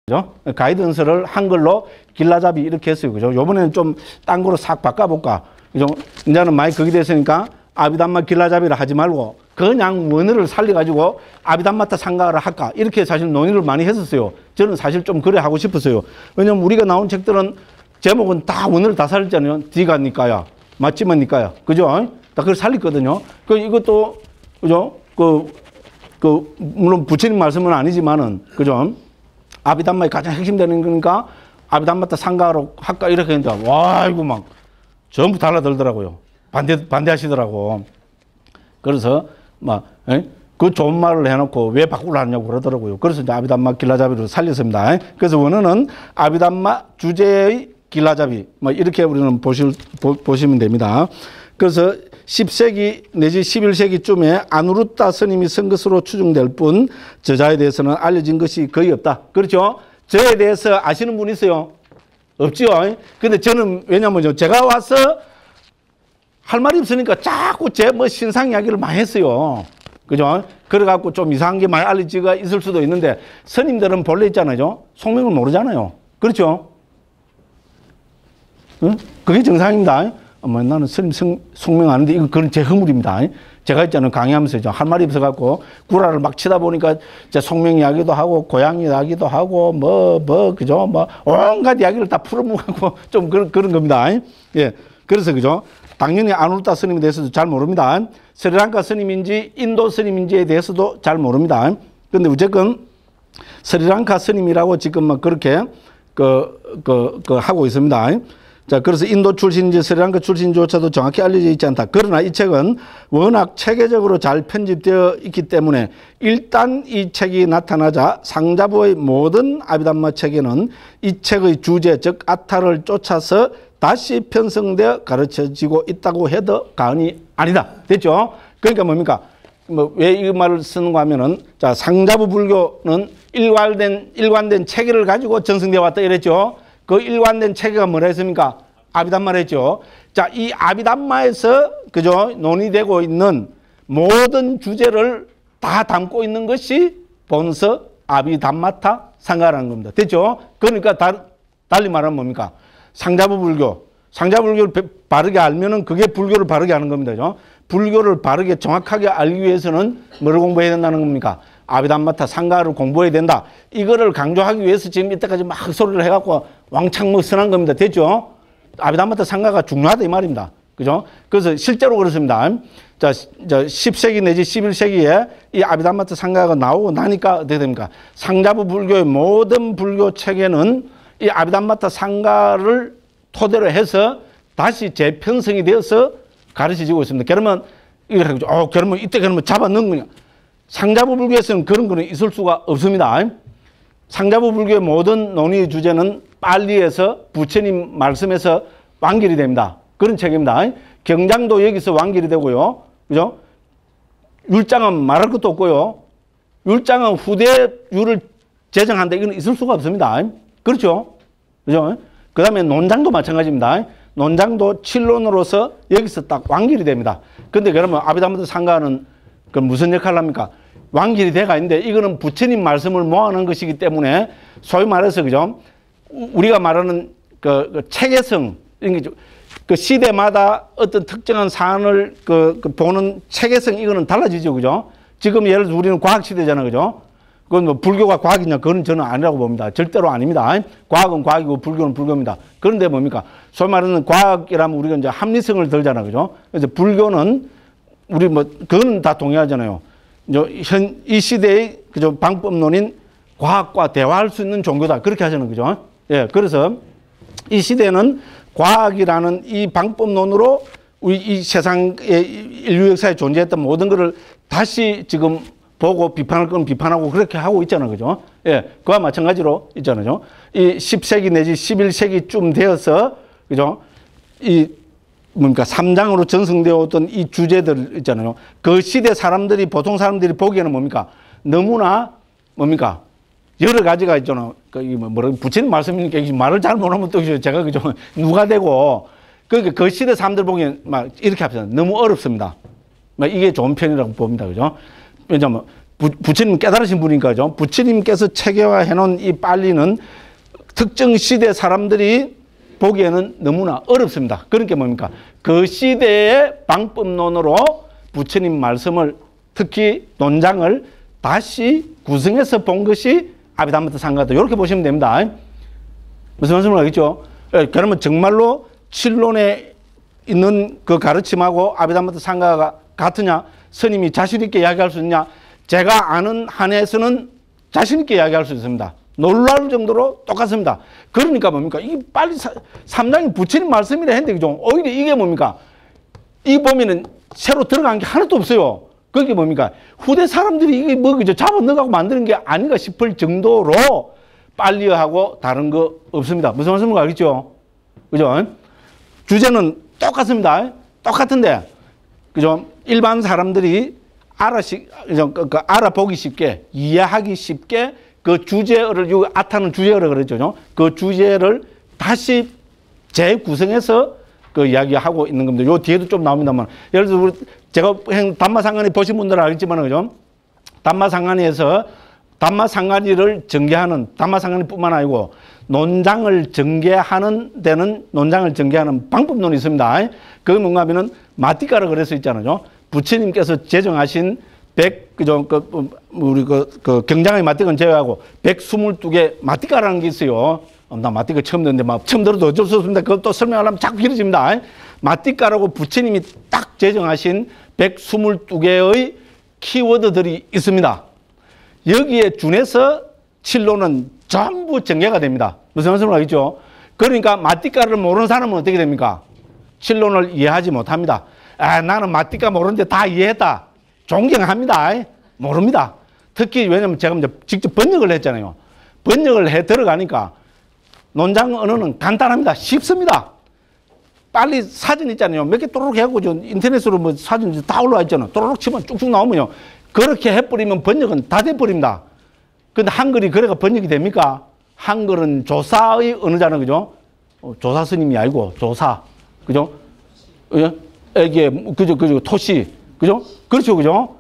Speaker 1: 그죠? 가이던스를 한글로 길라잡이 이렇게 했어요. 그죠? 요번에는 좀 딴 거로 싹 바꿔볼까. 그죠? 이제는 많이 거기 됐으니까 아비담마 길라잡이를 하지 말고 그냥 원어를 살려가지고 아비담마타 상가를 할까. 이렇게 사실 논의를 많이 했었어요. 저는 사실 좀 그래 하고 싶었어요. 왜냐면 우리가 나온 책들은 제목은 다 원어를 다 살렸잖아요. 디가니까야, 맞지만니까야. 그죠? 다 그걸 살렸거든요. 그 이것도, 그죠? 물론 부처님 말씀은 아니지만은, 그죠? 아비담마의 가장 핵심되는 거니까 아비담마타 상가로 할까 이렇게 했는데 와 이거 막 전부 달라들더라고요. 반대하시더라고. 그래서 막 그 좋은 말을 해놓고 왜 바꾸려 하냐고 그러더라고요. 그래서 이제 아비담마 길라잡이로 살렸습니다. 그래서 원어는 아비담마 주제의 길라잡이 뭐 이렇게 우리는 보시면 됩니다. 그래서 10세기 내지 11세기쯤에 아누루타 스님이 쓴 것으로 추정될 뿐 저자에 대해서는 알려진 것이 거의 없다. 그렇죠? 저에 대해서 아시는 분 있어요? 없죠? 근데 저는 왜냐면 제가 와서 할 말이 없으니까 자꾸 제 뭐 신상 이야기를 많이 했어요. 그죠? 그래갖고 좀 이상한 게 많이 알려지가 있을 수도 있는데 스님들은 본래 있잖아요. 속명을 모르잖아요. 그렇죠? 응? 그게 정상입니다. 나는 스님 속명 아는데 이건 그건 제 허물입니다. 제가 있잖아요. 강의하면서 할 말이 없어갖고 구라를 막 치다 보니까 제 속명 이야기도 하고 고양이 이야기도 하고 그죠? 온갖 이야기를 다 풀어먹고 좀 그런 겁니다. 예. 그래서 그죠? 당연히 아누루타 스님에 대해서도 잘 모릅니다. 스리랑카 스님인지 인도 스님인지에 대해서도 잘 모릅니다. 그런데 어쨌건 스리랑카 스님이라고 지금 막 그렇게 하고 있습니다. 자, 그래서 인도 출신인지 스리랑카 출신조차도 정확히 알려져 있지 않다. 그러나 이 책은 워낙 체계적으로 잘 편집되어 있기 때문에 일단 이 책이 나타나자 상자부의 모든 아비담마 책에는 이 책의 주제, 즉 아타를 쫓아서 다시 편성되어 가르쳐지고 있다고 해도 과언이 아니다. 됐죠? 그러니까 뭡니까? 왜 이 말을 쓰는가 하면은, 자, 상자부 불교는 일관된 체계를 가지고 전승되어 왔다 이랬죠? 그 일관된 체계가 뭐라 했습니까? 아비담마라 했죠? 자, 이 아비담마에서, 그죠? 논의되고 있는 모든 주제를 다 담고 있는 것이 본서 아비담마타 상가라는 겁니다. 됐죠? 그러니까 달리 말하면 뭡니까? 상자부 불교를 바르게 알면은 그게 불교를 바르게 하는 겁니다. 그죠? 불교를 바르게 정확하게 알기 위해서는 뭐를 공부해야 된다는 겁니까? 아비담마타 상가를 공부해야 된다. 이거를 강조하기 위해서 지금 이때까지 막 소리를 해갖고 왕창 선한 겁니다. 됐죠? 아비담마타 상가가 중요하다 이 말입니다. 그죠? 그래서 실제로 그렇습니다. 자, 10세기 내지 11세기에 이 아비담마타 상가가 나오고 나니까 어떻게 됩니까? 상자부 불교의 모든 불교 체계는 이 아비담마타 상가를 토대로 해서 다시 재편성이 되어서 가르쳐지고 있습니다. 그러면 이때 잡아 넣은 거냐? 상자부 불교에서는 그런 거는 있을 수가 없습니다. 상자부 불교의 모든 논의 주제는 빨리에서 부처님 말씀에서 완결이 됩니다. 그런 책입니다. 경장도 여기서 완결이 되고요. 그죠? 율장은 말할 것도 없고요. 율장은 후대율을 제정한다. 이건 있을 수가 없습니다. 그렇죠? 그죠? 그 다음에 논장도 마찬가지입니다. 논장도 7논으로서 여기서 딱 완결이 됩니다. 근데 그러면 아비담마타 상가는 그 무슨 역할을 합니까? 완결이 돼가 있는데 이거는 부처님 말씀을 모아놓은 것이기 때문에 소위 말해서 그죠? 우리가 말하는 그 체계성, 그 시대마다 어떤 특정한 사안을 보는 체계성 이거는 달라지죠. 그죠? 지금 예를 들어 우리는 과학시대잖아요. 그죠? 그건 뭐 불교가 과학이냐? 그건 저는 아니라고 봅니다. 절대로 아닙니다. 과학은 과학이고 불교는 불교입니다. 그런데 뭡니까? 소위 말하는 과학이라면 우리가 이제 합리성을 들잖아요. 그죠? 그래서 불교는 우리 그거는 다 동의하잖아요. 이 시대의 그죠? 방법론인 과학과 대화할 수 있는 종교다. 그렇게 하잖아요. 그죠? 예. 그래서 이 시대는 과학이라는 이 방법론으로 우리 이 세상의 인류 역사에 존재했던 모든 것을 다시 지금 보고 비판할 건 비판하고 그렇게 하고 있잖아요. 그죠? 예. 그와 마찬가지로 있잖아요. 이 10세기 내지 11세기쯤 되어서, 그죠? 뭡니까? 3장으로 전승되어 왔던 이 주제들 있잖아요. 그 시대 보통 사람들이 보기에는 뭡니까? 너무나 뭡니까? 여러 가지가 있잖아요. 부처님 말씀이니까 말을 잘 못하면 또 제가 그죠? 누가 되고, 그 시대 사람들 보기엔 막 이렇게 합시다. 너무 어렵습니다. 이게 좋은 편이라고 봅니다. 그죠? 왜냐면 부처님 깨달으신 분이니까, 그죠? 부처님께서 체계화해 놓은 이 빨리는 특정 시대 사람들이 보기에는 너무나 어렵습니다. 그러니까 뭡니까? 그 시대의 방법론으로 부처님 말씀을 특히 논장을 다시 구성해서 본 것이 아비담마타 상가다. 이렇게 보시면 됩니다. 무슨 말씀을 하겠죠? 그러면 정말로 칠론에 있는 그 가르침하고 아비담마타 상가가 같으냐? 스님이 자신있게 이야기할 수 있냐? 제가 아는 한에서는 자신있게 이야기할 수 있습니다. 놀랄 정도로 똑같습니다. 그러니까 뭡니까? 이게 빨리 3장이 부처님 말씀이라 했는데, 그죠? 오히려 이게 뭡니까? 이 보면은 새로 들어간 게 하나도 없어요. 그게 뭡니까? 후대 사람들이 이게 뭐, 그죠? 잡아 넣어가고 만드는 게 아닌가 싶을 정도로 빨리하고 다른 거 없습니다. 무슨 말씀인가 알겠죠? 그죠? 주제는 똑같습니다. 똑같은데, 그죠? 일반 사람들이 알아보기 쉽게, 이해하기 쉽게 그 주제어를, 요 아타는 주제어라 그랬죠. 그 주제를 다시 재구성해서 그 이야기하고 있는 겁니다. 요 뒤에도 좀 나옵니다만. 예를 들어서 제가 담마상간이 보신 분들은 알겠지만, 그죠? 담마상간에서 담마상간이를 전개하는, 담마상간이뿐만 아니고 논장을 전개하는 데는 논장을 전개하는 방법론이 있습니다. 그게 뭔가 하면은 마티카라 그래서 있잖아요. 부처님께서 제정하신 100, 그죠? 우리 경장의 마티카는 제외하고 122개 마티카라는 게 있어요. 나 마티카 처음 듣는데 막 처음 들어도 어쩔 수 없습니다. 그것도 설명하려면 자꾸 길어집니다. 마티카라고 부처님이 딱 제정하신 122개의 키워드들이 있습니다. 여기에 준해서 칠로는 전부 전개가 됩니다. 무슨 말씀을 하겠죠? 그러니까 마티카를 모르는 사람은 어떻게 됩니까? 칠론을 이해하지 못합니다. 아, 나는 마티카 모르는데 다 이해했다. 존경합니다. 모릅니다. 특히 왜냐면 제가 이제 직접 번역을 했잖아요. 번역을 해 들어가니까 논장 언어는 간단합니다. 쉽습니다. 빨리 사진 있잖아요. 몇 개 또록 해갖고 인터넷으로 뭐 사진 다 올라와 있잖아요. 또록 치면 쭉쭉 나오면요. 그렇게 해버리면 번역은 다 돼버립니다. 근데 한글이 그래가 번역이 됩니까? 한글은 조사의 언어잖아요. 그죠? 조사 스님이 알고, 조사. 그죠? 이게, 그죠? 토시. 그죠? 그렇죠. 그죠?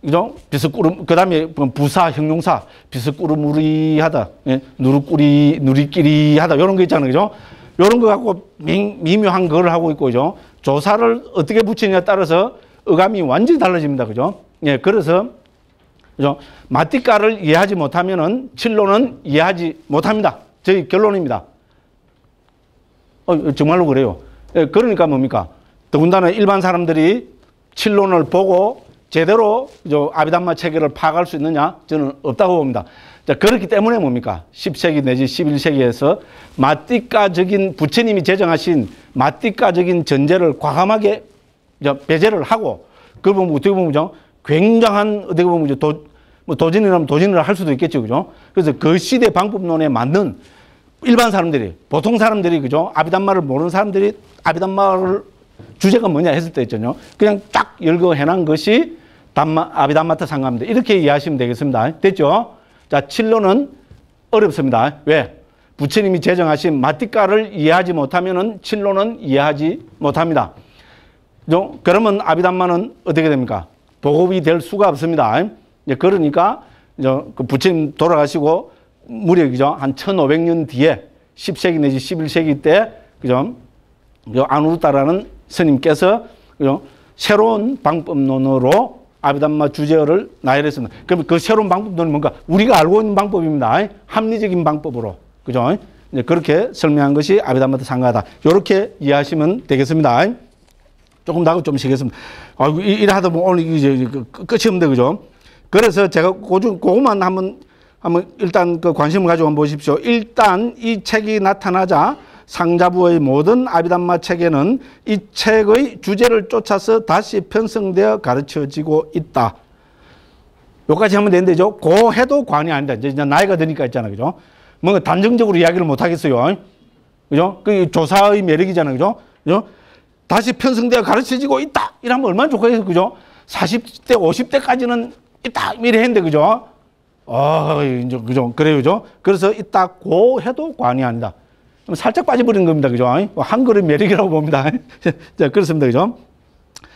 Speaker 1: 그죠? 비스꾸름, 그 다음에 부사, 형용사. 비스꾸르무리하다. 예? 누리끼리하다. 이런 거 있잖아요. 그죠? 이런 거 갖고 미묘한 걸 하고 있고, 그죠? 조사를 어떻게 붙이느냐에 따라서 어감이 완전히 달라집니다. 그죠? 예, 그래서, 그죠? 마티카를 이해하지 못하면은 칠로는 이해하지 못합니다. 저희 결론입니다. 정말로 그래요. 예, 그러니까 뭡니까? 더군다나 일반 사람들이 칠론을 보고 제대로 아비담마 체계를 파악할 수 있느냐? 저는 없다고 봅니다. 자, 그렇기 때문에 뭡니까? 10세기 내지 11세기에서 마티카적인 부처님이 제정하신 마티카적인 전제를 과감하게 배제를 하고, 그걸 보면 어떻게 보면 굉장한 어떻게 보면 도진이라면 도진을 할 수도 있겠죠. 그죠? 그래서 그 시대 방법론에 맞는 일반 사람들이, 보통 사람들이, 그죠? 아비담마를 모르는 사람들이 아비담마를 주제가 뭐냐 했을 때 있잖아요. 그냥 쫙 열거해놓은 것이 아비담마타 상가입니다. 이렇게 이해하시면 되겠습니다. 됐죠? 자, 칠로는 어렵습니다. 왜? 부처님이 제정하신 마티카를 이해하지 못하면은 칠로는 이해하지 못합니다. 그죠? 그러면 아비담마는 어떻게 됩니까? 보급이 될 수가 없습니다. 그러니까 그 부처님 돌아가시고 무려 그죠? 한 1500년 뒤에 10세기 내지 11세기 때 그죠? 아누루타라는 스님께서 그죠? 새로운 방법론으로 아비담마 주제어를 나열했습니다. 그럼 그 새로운 방법론은 뭔가? 우리가 알고 있는 방법입니다. 합리적인 방법으로. 그죠? 이제 그렇게 설명한 것이 아비담마타 상가다. 이렇게 이해하시면 되겠습니다. 조금 더 하고 좀 쉬겠습니다. 아이고, 이래 하다 보면 오늘 이제 끝이 없는데, 그죠? 그래서 제가 그것만 한번 일단 그 관심을 가지고 한번 보십시오. 일단 이 책이 나타나자 상자부의 모든 아비담마 책에는 이 책의 주제를 쫓아서 다시 편성되어 가르쳐지고 있다. 여기까지 하면 되는데죠. 고 해도 관이 아니다. 이제 나이가 드니까 있잖아요. 그죠? 뭔가 단정적으로 이야기를 못 하겠어요. 그죠? 그 조사의 매력이잖아요. 그죠? 그죠? 다시 편성되어 가르쳐지고 있다. 이러면 얼마나 좋겠어요. 그죠? 40대, 50대까지는 있다. 이래 했는데, 그죠? 이제, 그죠? 그래요. 그죠? 그래서 있다. 고 해도 관이 아니다. 살짝 빠져버리는 겁니다. 그죠? 한글의 매력이라고 봅니다. 자, 그렇습니다. 그죠?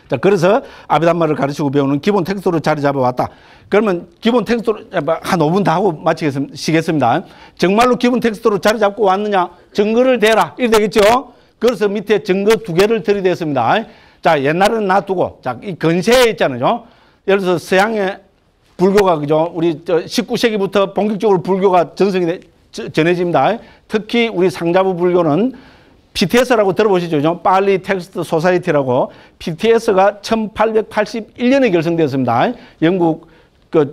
Speaker 1: 자, 그래서 아비담마를 가르치고 배우는 기본 텍스트로 자리 잡아왔다. 그러면 기본 텍스트로 한 5분 다 하고 마치겠습니다. 정말로 기본 텍스트로 자리 잡고 왔느냐? 증거를 대라. 이래 되겠죠? 그래서 밑에 증거 2개를 들이댔습니다. 자, 옛날에는 놔두고, 자, 이 근세에 있잖아요. 예를 들어서 서양의 불교가, 그죠? 우리 19세기부터 본격적으로 불교가 전해집니다. 특히 우리 상자부 불교는 PTS라고 들어보시죠? 그죠? 빨리 텍스트 소사이티라고. PTS가 1881년에 결성되었습니다. 영국,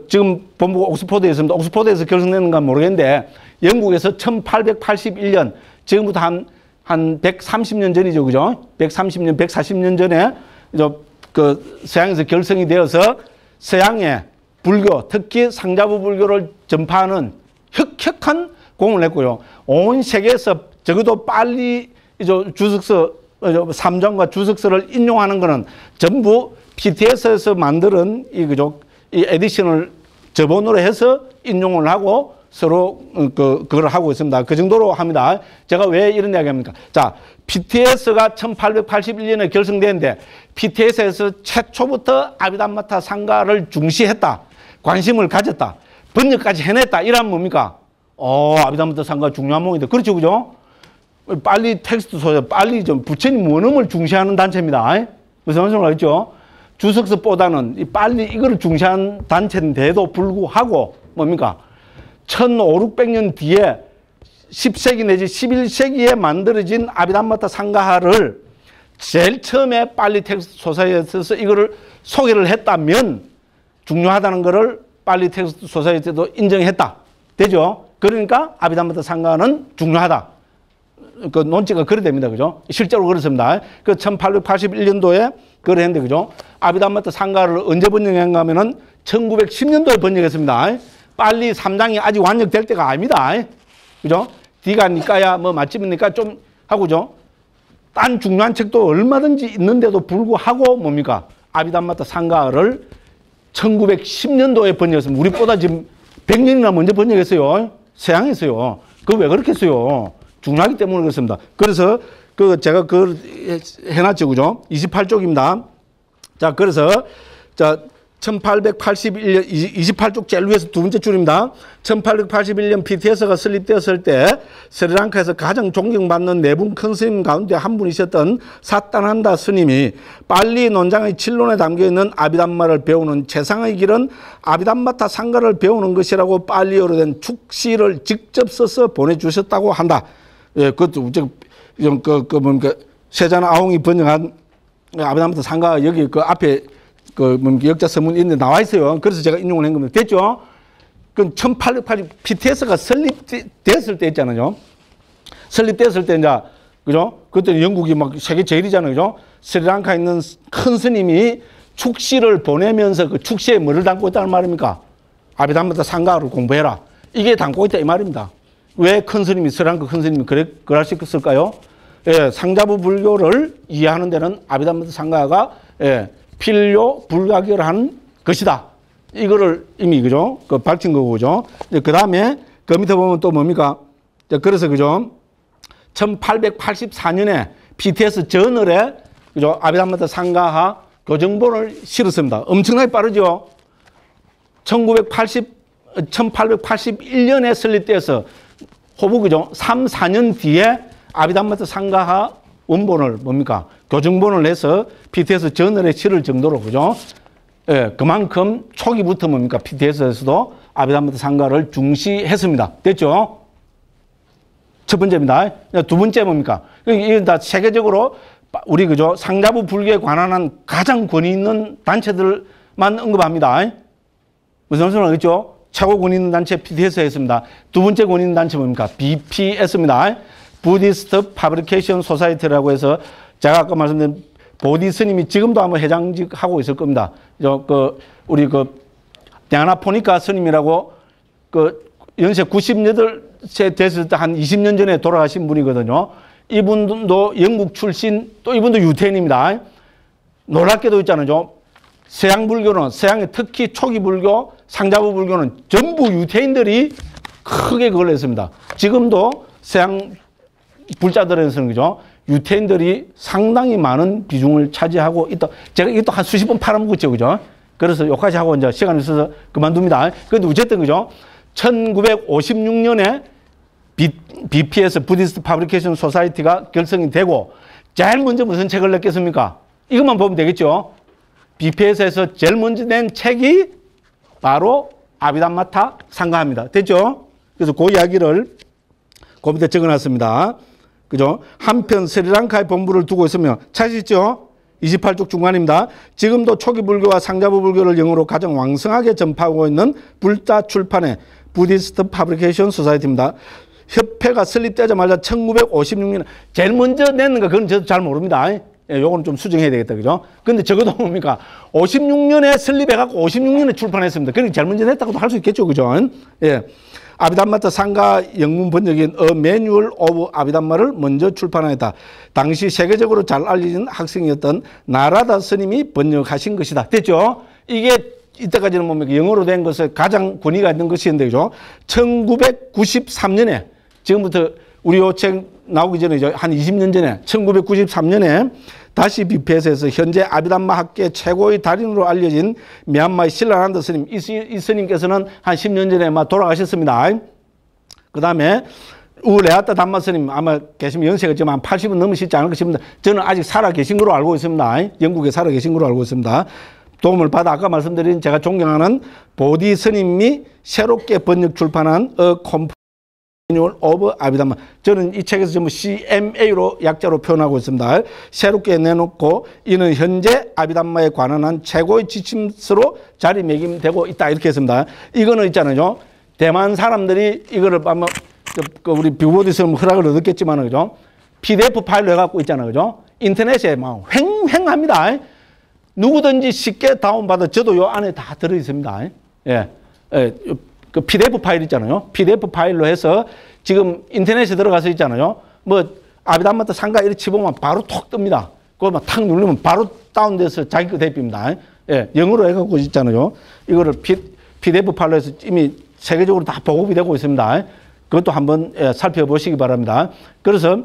Speaker 1: 지금 본부가 옥스포드에 있습니다. 옥스포드에서 결성되는가 모르겠는데, 영국에서 1881년, 지금부터 한 130년 전이죠. 그죠? 130년, 140년 전에, 서양에서 결성이 되어서 서양의 불교, 특히 상자부 불교를 전파하는 혁혁한 공을 했고요. 온 세계에서 적어도 빨리 주석서, 3장과 주석서를 인용하는 것은 전부 PTS에서 만드는 이 에디션을 저본으로 해서 인용을 하고 서로 그걸 하고 있습니다. 그 정도로 합니다. 제가 왜 이런 이야기 합니까? 자, PTS가 1881년에 결성되는데 PTS에서 최초부터 아비담마타 상가를 중시했다. 관심을 가졌다. 번역까지 해냈다. 이러면 뭡니까? 아비담마타 상가 중요한 몸인데. 그렇죠, 그죠? 빨리 텍스트 소재, 빨리 좀 부처님 원음을 중시하는 단체입니다. 무슨 말씀을 알겠죠? 주석서보다는 빨리 이거를 중시한 단체인데도 불구하고 뭡니까? 1500~1600년 뒤에 10세기 내지 11세기에 만들어진 아비담마타 상가하를 제일 처음에 빨리 텍스트 소사이어티에서 이거를 소개를 했다면 중요하다는 거를 빨리 텍스트 소사이어티도 인정했다. 되죠? 그러니까 아비담마타 상가는 중요하다. 그 논지가 그래 됩니다. 그죠? 실제로 그렇습니다. 그 1881년도에 그걸 했는데, 그죠? 아비담마타 상가를 언제 번역했는가 하면은 1910년도에 번역했습니다. 빨리 3장이 아직 완역될 때가 아닙니다. 그죠? D가 니까야, 맛집이니까 좀 하고죠. 딴 중요한 책도 얼마든지 있는데도 불구하고 뭡니까? 아비담마타 상가를 1910년도에 번역했습니다. 우리보다 지금 100년이나 먼저 번역했어요. 서양에서요. 그거 왜 그렇게 했어요? 중요하기 때문에 그렇습니다. 그래서 제가 그걸 해놨죠. 그죠? 28쪽입니다. 자, 그래서 1881년 28쪽 제일 위에서 두 번째 줄입니다. 1881년 PTS가 설립되었을 때 스리랑카에서 가장 존경받는 네 분 큰 스님 가운데 한 분이셨던 사타난다 스님이 빨리 논장의 7론에 담겨있는 아비담마를 배우는 최상의 길은 아비담마타 상가를 배우는 것이라고 빨리어로 된 축시를 직접 써서 보내주셨다고 한다. 예, 그것도 뭡니까? 세자나 아웅이 번역한 아비담마타 상가 여기 그 앞에 역자 서문이 있는데 나와 있어요. 그래서 제가 인용을 한 겁니다. 됐죠? 그 1880 PTS가 설립됐을 때 있잖아요. 설립됐을 때 이제, 그죠? 그때 영국이 막 세계 제일이잖아요. 그죠? 스리랑카에 있는 큰 스님이 축시를 보내면서 그 축시에 뭐를 담고 있다는 말입니까? 아비담마타 상가를 공부해라. 이게 담고 있다 이 말입니다. 왜 큰 스님이, 스리랑카 큰 스님이 그럴 수 있을까요? 예, 상자부 불교를 이해하는 데는 아비담마타 상가가 필요 불가결한 것이다. 이거를 이미, 그죠? 밝힌 거고, 그죠? 그 다음에, 그 밑에 보면 또 뭡니까? 그래서, 그죠? 1884년에 PTS 저널에, 그죠? 아비담마타 상가하 교정본을 실었습니다. 엄청나게 빠르죠? 1881년에 설립돼서 호부, 그죠? 3, 4년 뒤에 아비담마타 상가하 원본을 뭡니까? 교정본을 해서 PTS 저널에 실을 정도로, 그죠? 예, 그만큼 초기부터 뭡니까? PTS에서도 아비담마타 상가를 중시했습니다. 됐죠? 첫 번째입니다. 두 번째 뭡니까? 이건 다 세계적으로 우리, 그죠? 상자부 불교에 관한 가장 권위 있는 단체들만 언급합니다. 무슨 말씀을 하겠죠? 최고 권위 있는 단체 PTS였습니다. 두 번째 권위 있는 단체 뭡니까? BPS입니다. 부디스트 파브리케이션 소사이티라고 해서 제가 아까 말씀드린 보디 스님이 지금도 아마 회장직 하고 있을 겁니다. 우리 대하나포니카 스님이라고 연세 98세 됐을 때 한 20년 전에 돌아가신 분이거든요. 이분도 영국 출신, 또 이분도 유태인입니다. 놀랍게도 있잖아요. 서양 불교는, 서양의 특히 초기 불교, 상자부 불교는 전부 유태인들이 크게 그걸 했습니다. 지금도 서양 불자들에서는, 그죠? 유태인들이 상당히 많은 비중을 차지하고 있다. 제가 이것도 한 수십 번 팔아먹었죠. 그죠? 그래서 여기까지 하고 이제 시간이 있어서 그만둡니다. 그런데 어쨌든 그죠? 1956년에 BPS, 부디스트 파브리케이션 소사이티가 결성이 되고 제일 먼저 무슨 책을 냈겠습니까? 이것만 보면 되겠죠. BPS에서 제일 먼저 낸 책이 바로 아비담마타 상가입니다. 됐죠? 그래서 그 이야기를 그 밑에 적어놨습니다. 그죠? 한편 스리랑카의 본부를 두고 있으며 찾으시죠? 28쪽 중간입니다. 지금도 초기 불교와 상자부 불교를 영어로 가장 왕성하게 전파하고 있는 불자 출판의 부디스트 파브리케이션 소사이티입니다. 협회가 설립되자마자 1956년 제일 먼저 냈는 거 그건 저도 잘 모릅니다. 예, 요거는 좀 수정해야 되겠다. 그죠? 근데 적어도 뭡니까? 56년에 설립해갖고 56년에 출판했습니다. 그러니까 제일 먼저 냈다고도 할 수 있겠죠. 그죠? 예. 아비담마타 상가 영문 번역인 A Manual of 아비담마를 먼저 출판하였다. 당시 세계적으로 잘 알려진 학생이었던 나라다 스님이 번역하신 것이다. 됐죠? 이게 이때까지는 뭡니까? 영어로 된 것을 가장 권위가 있는 것이었는데, 그죠? 1993년에, 지금부터 우리 요 책 나오기 전에 한 20년 전에, 1993년에 다시 BPS에서 현재 아비담마 학계 최고의 달인으로 알려진 미얀마의 실라난드 스님, 이 스님께서는 한 10년 전에 막 돌아가셨습니다. 그 다음에 우레아타 담마 스님 아마 계시면 연세가 지금 한 80은 넘으시지 않을까 싶습니다. 저는 아직 살아 계신 걸로 알고 있습니다. 영국에 살아 계신 걸로 알고 있습니다. 도움을 받아 아까 말씀드린 제가 존경하는 보디 스님이 새롭게 번역 출판한 Manual of 아비담마. 저는 이 책에서 전부 CMA로 약자로 표현하고 있습니다. 새롭게 내놓고 이는 현재 아비담마에 관한 최고의 지침서로 자리매김되고 있다. 이렇게 했습니다. 이거는 있잖아요. 대만 사람들이 이거를 아마 우리 뷰보디스는 허락을 얻었겠지만, 그죠? PDF 파일로 해갖고 있잖아요. 그죠? 인터넷에 막 횡행합니다. 누구든지 쉽게 다운받아. 저도 요 안에 다 들어있습니다. 예. 예. 그 PDF 파일 있잖아요. PDF 파일로 해서 지금 인터넷에 들어가서 있잖아요. 뭐 아비담마타 상가 이렇게 치보면 바로 톡 뜹니다. 그거 막 탁 누르면 바로 다운돼서 자기 거 대피입니다. 예, 영어로 해갖고 있잖아요. 이거를 PDF 파일로 해서 이미 세계적으로 다 보급이 되고 있습니다. 그것도 한번 살펴보시기 바랍니다. 그래서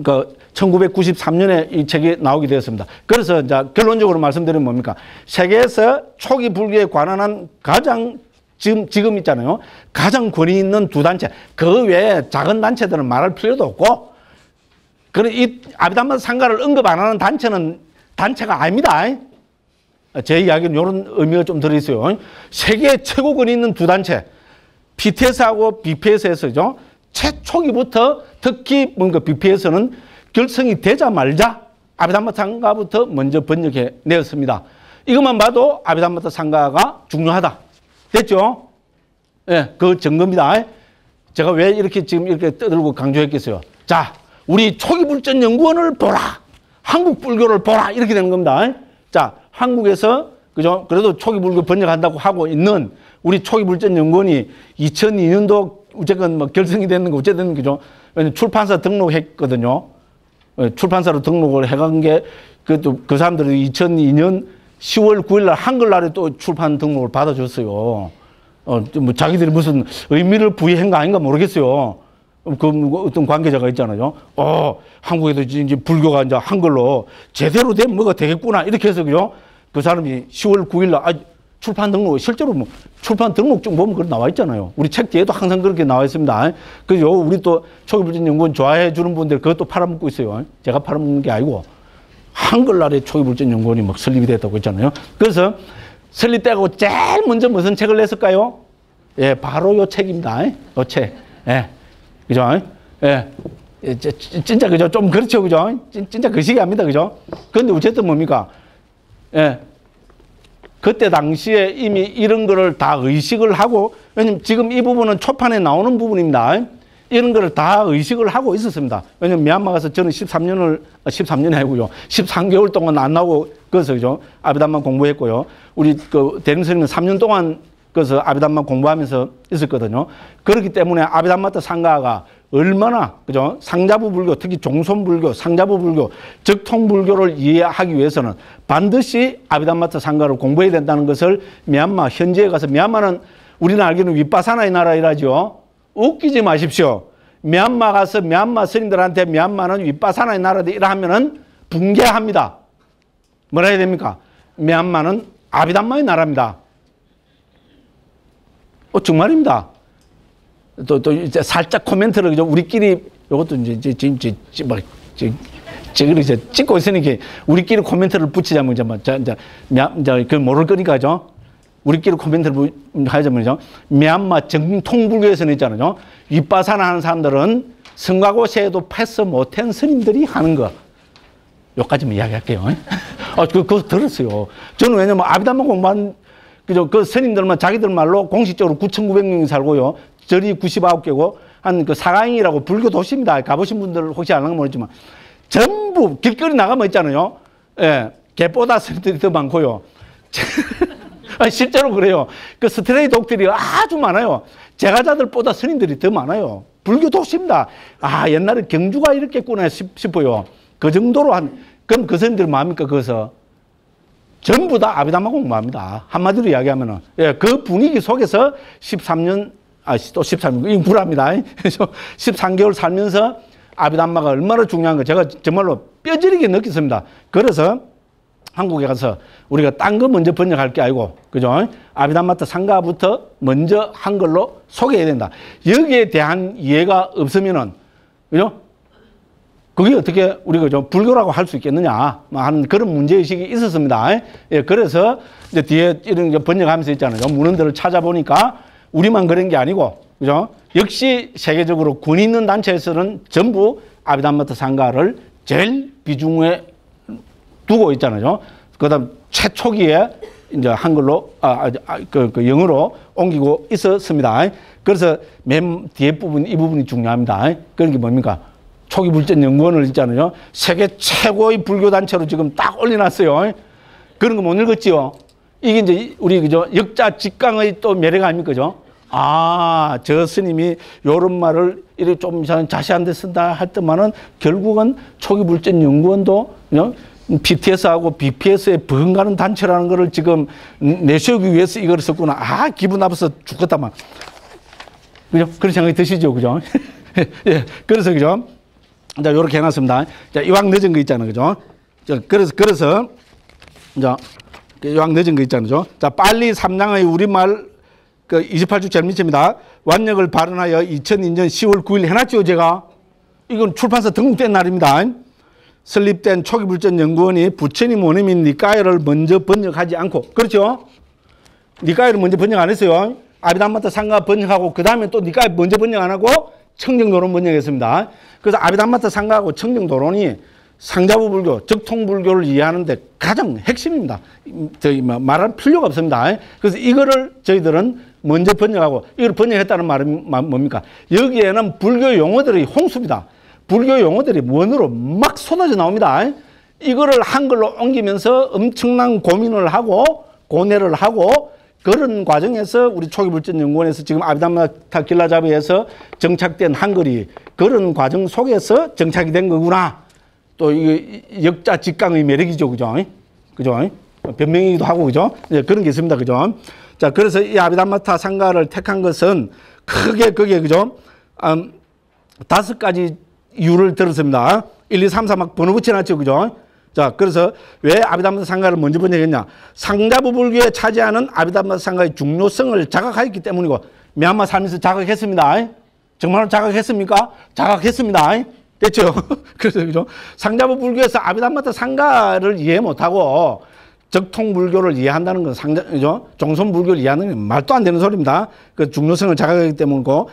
Speaker 1: 그 1993년에 이 책이 나오게 되었습니다. 그래서 이제 결론적으로 말씀드리면 뭡니까? 세계에서 초기 불교에 관한 가장 지금 있잖아요. 가장 권위 있는 두 단체. 그 외에 작은 단체들은 말할 필요도 없고, 그런 이 아비담마 상가를 언급 안 하는 단체는 단체가 아닙니다. 제 이야기는 이런 의미가 좀 들어있어요. 세계 최고 권위 있는 두 단체. BTS하고 BPS에서죠. 최초기부터 특히 뭔가 BPS는 결성이 되자 말자 아비담마 상가부터 먼저 번역해 내었습니다. 이것만 봐도 아비담마 상가가 중요하다. 됐죠? 예, 그 증거입니다. 제가 왜 이렇게 지금 이렇게 떠들고 강조했겠어요? 자, 우리 초기불전연구원을 보라. 한국 불교를 보라. 이렇게 되는 겁니다. 자, 한국에서, 그죠? 그래도 초기불교 번역한다고 하고 있는 우리 초기불전연구원이 2002년도 어쨌건 뭐 결성이 됐는 거 어쨌든, 그죠? 출판사 등록했거든요. 출판사로 등록을 해간 게, 그 사람들이 2002년 10월 9일 날 한글날에 또 출판 등록을 받아줬어요. 뭐 자기들이 무슨 의미를 부여한 거 아닌가 모르겠어요. 그 어떤 관계자가 있잖아요. 한국에도 이제 불교가 이제 한글로 제대로 되면 뭐가 되겠구나. 이렇게 해서 그죠? 그 사람이 10월 9일 날 출판 등록, 실제로 뭐 출판 등록증 보면 그렇게 나와 있잖아요. 우리 책 뒤에도 항상 그렇게 나와 있습니다. 그죠? 우리 또 초기불전연구원 좋아해 주는 분들 그것도 팔아먹고 있어요. 제가 팔아먹는 게 아니고. 한글날에 초기불전연구원이 막 설립이 됐다고 했잖아요. 그래서 설립되고 제일 먼저 무슨 책을 냈을까요? 예, 바로 요 책입니다. 요 책. 예. 그죠? 예. 진짜 그죠? 좀 그렇죠. 그죠? 진짜 그 시기합니다. 그죠? 근데 어쨌든 뭡니까? 예. 그때 당시에 이미 이런 거를 다 의식을 하고, 왜냐면 지금 이 부분은 초판에 나오는 부분입니다. 이런 거를 다 의식을 하고 있었습니다. 왜냐면 미얀마 가서 저는 13년이 아니고요. 13개월 동안 안 나오고, 그래서, 그죠? 아비담마 공부했고요. 우리 그 대림 스님은 3년 동안 그래서 아비담마 공부하면서 있었거든요. 그렇기 때문에 아비담마타 상가가 얼마나, 그죠? 상자부 불교, 특히 종손불교, 상자부 불교, 적통불교를 이해하기 위해서는 반드시 아비담마타 상가를 공부해야 된다는 것을 미얀마 현지에 가서, 미얀마는 우리는 알기로는 윗바사나의 나라이라죠. 웃기지 마십시오. 미얀마 가서 미얀마 스님들한테 미얀마는 윗바사나의 나라다 이라 하면은 붕괴합니다. 뭐라 해야 됩니까? 미얀마는 아비담마의 나라입니다. 정말입니다. 또 이제 살짝 코멘트를 우리끼리 이것도 이제 찍고 있으니까 우리끼리 코멘트를 붙이자면 이제 그 모를 거니까죠. 우리끼리 코멘트를 하자면요. 미얀마 정통불교에서는 있잖아요. 윗바사나 하는 사람들은 성가고 세도 패스 못한 스님들이 하는 거. 여기까지만 이야기할게요. 그거 들었어요. 저는 왜냐면 아비담마 공부한 그 스님들만 자기들 말로 공식적으로 9,900명이 살고요. 절이 99개고 한 그 사가잉이라고 불교 도시입니다. 가보신 분들 혹시 아는 건 모르지만 전부 길거리 나가면 있잖아요. 예, 개보다 스님들이 더 많고요. 실제로 그래요. 그 스트레이 독들이 아주 많아요. 제가자들보다 스님들이 더 많아요. 불교 도시입니다. 아, 옛날에 경주가 이렇겠구나 싶어요. 그 정도로 그럼 그 스님들 뭐합니까? 거기서 전부 다 아비담마 공부합니다. 한마디로 이야기하면은. 예, 그 분위기 속에서 13년, 또 13년, 이거 불합니다. 13개월 살면서 아비담마가 얼마나 중요한 거 제가 정말로 뼈저리게 느꼈습니다. 그래서 한국에 가서 우리가 딴 거 먼저 번역할 게 아니고, 그죠? 아비담마타 상가부터 먼저 한글로 소개해야 된다. 여기에 대한 이해가 없으면은, 그죠? 그게 어떻게 우리가 좀 불교라고 할 수 있겠느냐 하는 그런 문제의식이 있었습니다. 예, 그래서 이제 뒤에 이런 번역하면서 있잖아요. 문헌들을 찾아보니까 우리만 그런 게 아니고, 그죠? 역시 세계적으로 권 있는 단체에서는 전부 아비담마타 상가를 제일 비중에 두고 있잖아요. 그 다음 최초기에 이제 한글로, 영어로 옮기고 있었습니다. 그래서 맨 뒤에 부분, 이 부분이 중요합니다. 그런 게 뭡니까? 초기불전연구원을 있잖아요. 세계 최고의 불교단체로 지금 딱 올려놨어요. 그런 거 못 읽었지요? 이게 이제 우리 그죠? 역자 직강의 또 매력 아닙니까? 그죠? 아, 저 스님이 요런 말을 이렇게 좀 자세한 데 쓴다 할 때만은 결국은 초기불전연구원도 BTS하고 BPS에 버금가는 단체라는 거를 지금 내세우기 위해서 이걸 썼구나. 아, 기분 나빠서 죽겠다만. 그죠? 그런 생각이 드시죠? 그죠? 예. 그래서, 그죠? 자, 요렇게 해놨습니다. 자, 이왕 늦은 거 있잖아요. 그죠? 자, 그래서, 자, 이왕 늦은 거 있잖아요. 자, 빨리 삼량의 우리말 28주 제일 밑입니다. 완역을 발언하여 2002년 10월 9일 해놨죠, 제가? 이건 출판사 등록된 날입니다. 설립된 초기불전연구원이 부처님 원어민 니까이를 먼저 번역하지 않고, 그렇죠? 니까이를 먼저 번역 안 했어요. 아비담마타 상가 번역하고, 그 다음에 또 니까이 먼저 번역 안 하고, 청정도론 번역했습니다. 그래서 아비담마타 상가하고 청정도론이 상자부 불교, 적통불교를 이해하는데 가장 핵심입니다. 저희 말할 필요가 없습니다. 그래서 이거를 저희들은 먼저 번역하고, 이걸 번역했다는 말은 뭡니까? 여기에는 불교 용어들이 홍수입니다. 불교 용어들이 원어로 막 쏟아져 나옵니다. 이거를 한글로 옮기면서 엄청난 고민을 하고 고뇌를 하고 그런 과정에서 우리 초기불전연구원에서 지금 아비담마타 길라잡이에서 정착된 한글이 그런 과정 속에서 정착이 된 거구나. 또 이게 역자 직강의 매력이죠. 그죠? 그죠? 변명이기도 하고, 그죠? 네, 그런 게 있습니다. 그죠? 자, 그래서 이 아비담마타 상가를 택한 것은 크게 그게, 그죠? 5가지 이유를 들었습니다. 1, 2, 3, 4 막 번호 붙여놨죠. 그죠? 자, 그래서 왜 아비담마타 상가를 먼저 번역했냐? 상자부 불교에 차지하는 아비담마타 상가의 중요성을 자각하였기 때문이고, 미얀마 살면서 자각했습니다. 정말로 자각했습니까? 자각했습니다. 됐죠? 그래서, 그죠? 상자부 불교에서 아비담마타 상가를 이해 못하고, 적통불교를 이해한다는 건 그죠? 종손불교를 이해하는 건 말도 안 되는 소리입니다. 그 중요성을 자각하기 때문이고,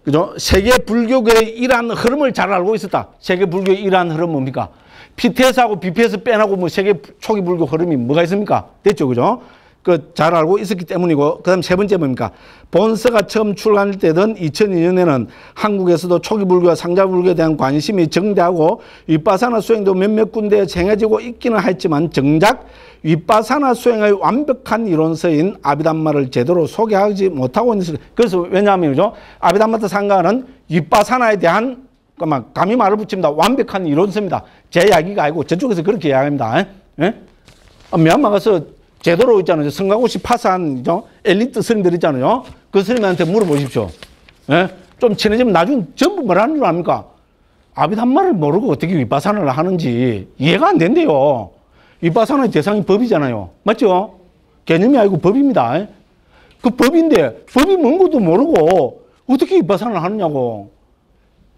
Speaker 1: 그죠? 세계 불교계의 이러한 흐름을 잘 알고 있었다. 세계 불교의 이러한 흐름 뭡니까? PTS하고 BPS 빼놓고 뭐 세계 초기 불교 흐름이 뭐가 있습니까? 됐죠, 그죠? 그 잘 알고 있었기 때문이고, 그 다음 세 번째 뭡니까? 본서가 처음 출간할 때던 2002년에는 한국에서도 초기 불교와 상자 불교에 대한 관심이 정대하고 윗바사나 수행도 몇몇 군데에 정해지고 있기는 했지만 정작 윗바사나 수행의 완벽한 이론서인 아비담마를 제대로 소개하지 못하고 있는. 그래서 왜냐하면, 그죠? 아비담마타 상가는 윗바사나에 대한 감히 말을 붙입니다. 완벽한 이론서입니다. 제 이야기가 아니고 저쪽에서 그렇게 이야기합니다. 예? 미얀마 가서 제대로 있잖아요. 성가고시 파스한 엘리트 스님들 있잖아요. 그 스님한테 물어보십시오. 예? 좀 친해지면 나중에 전부 뭐라는 줄 압니까? 아비담마를 모르고 어떻게 윗바사나를 하는지 이해가 안 된대요. 윗바사나의 대상이 법이잖아요. 맞죠? 개념이 아니고 법입니다. 그 법인데 법이 뭔 것도 모르고 어떻게 윗바사나를 하느냐고.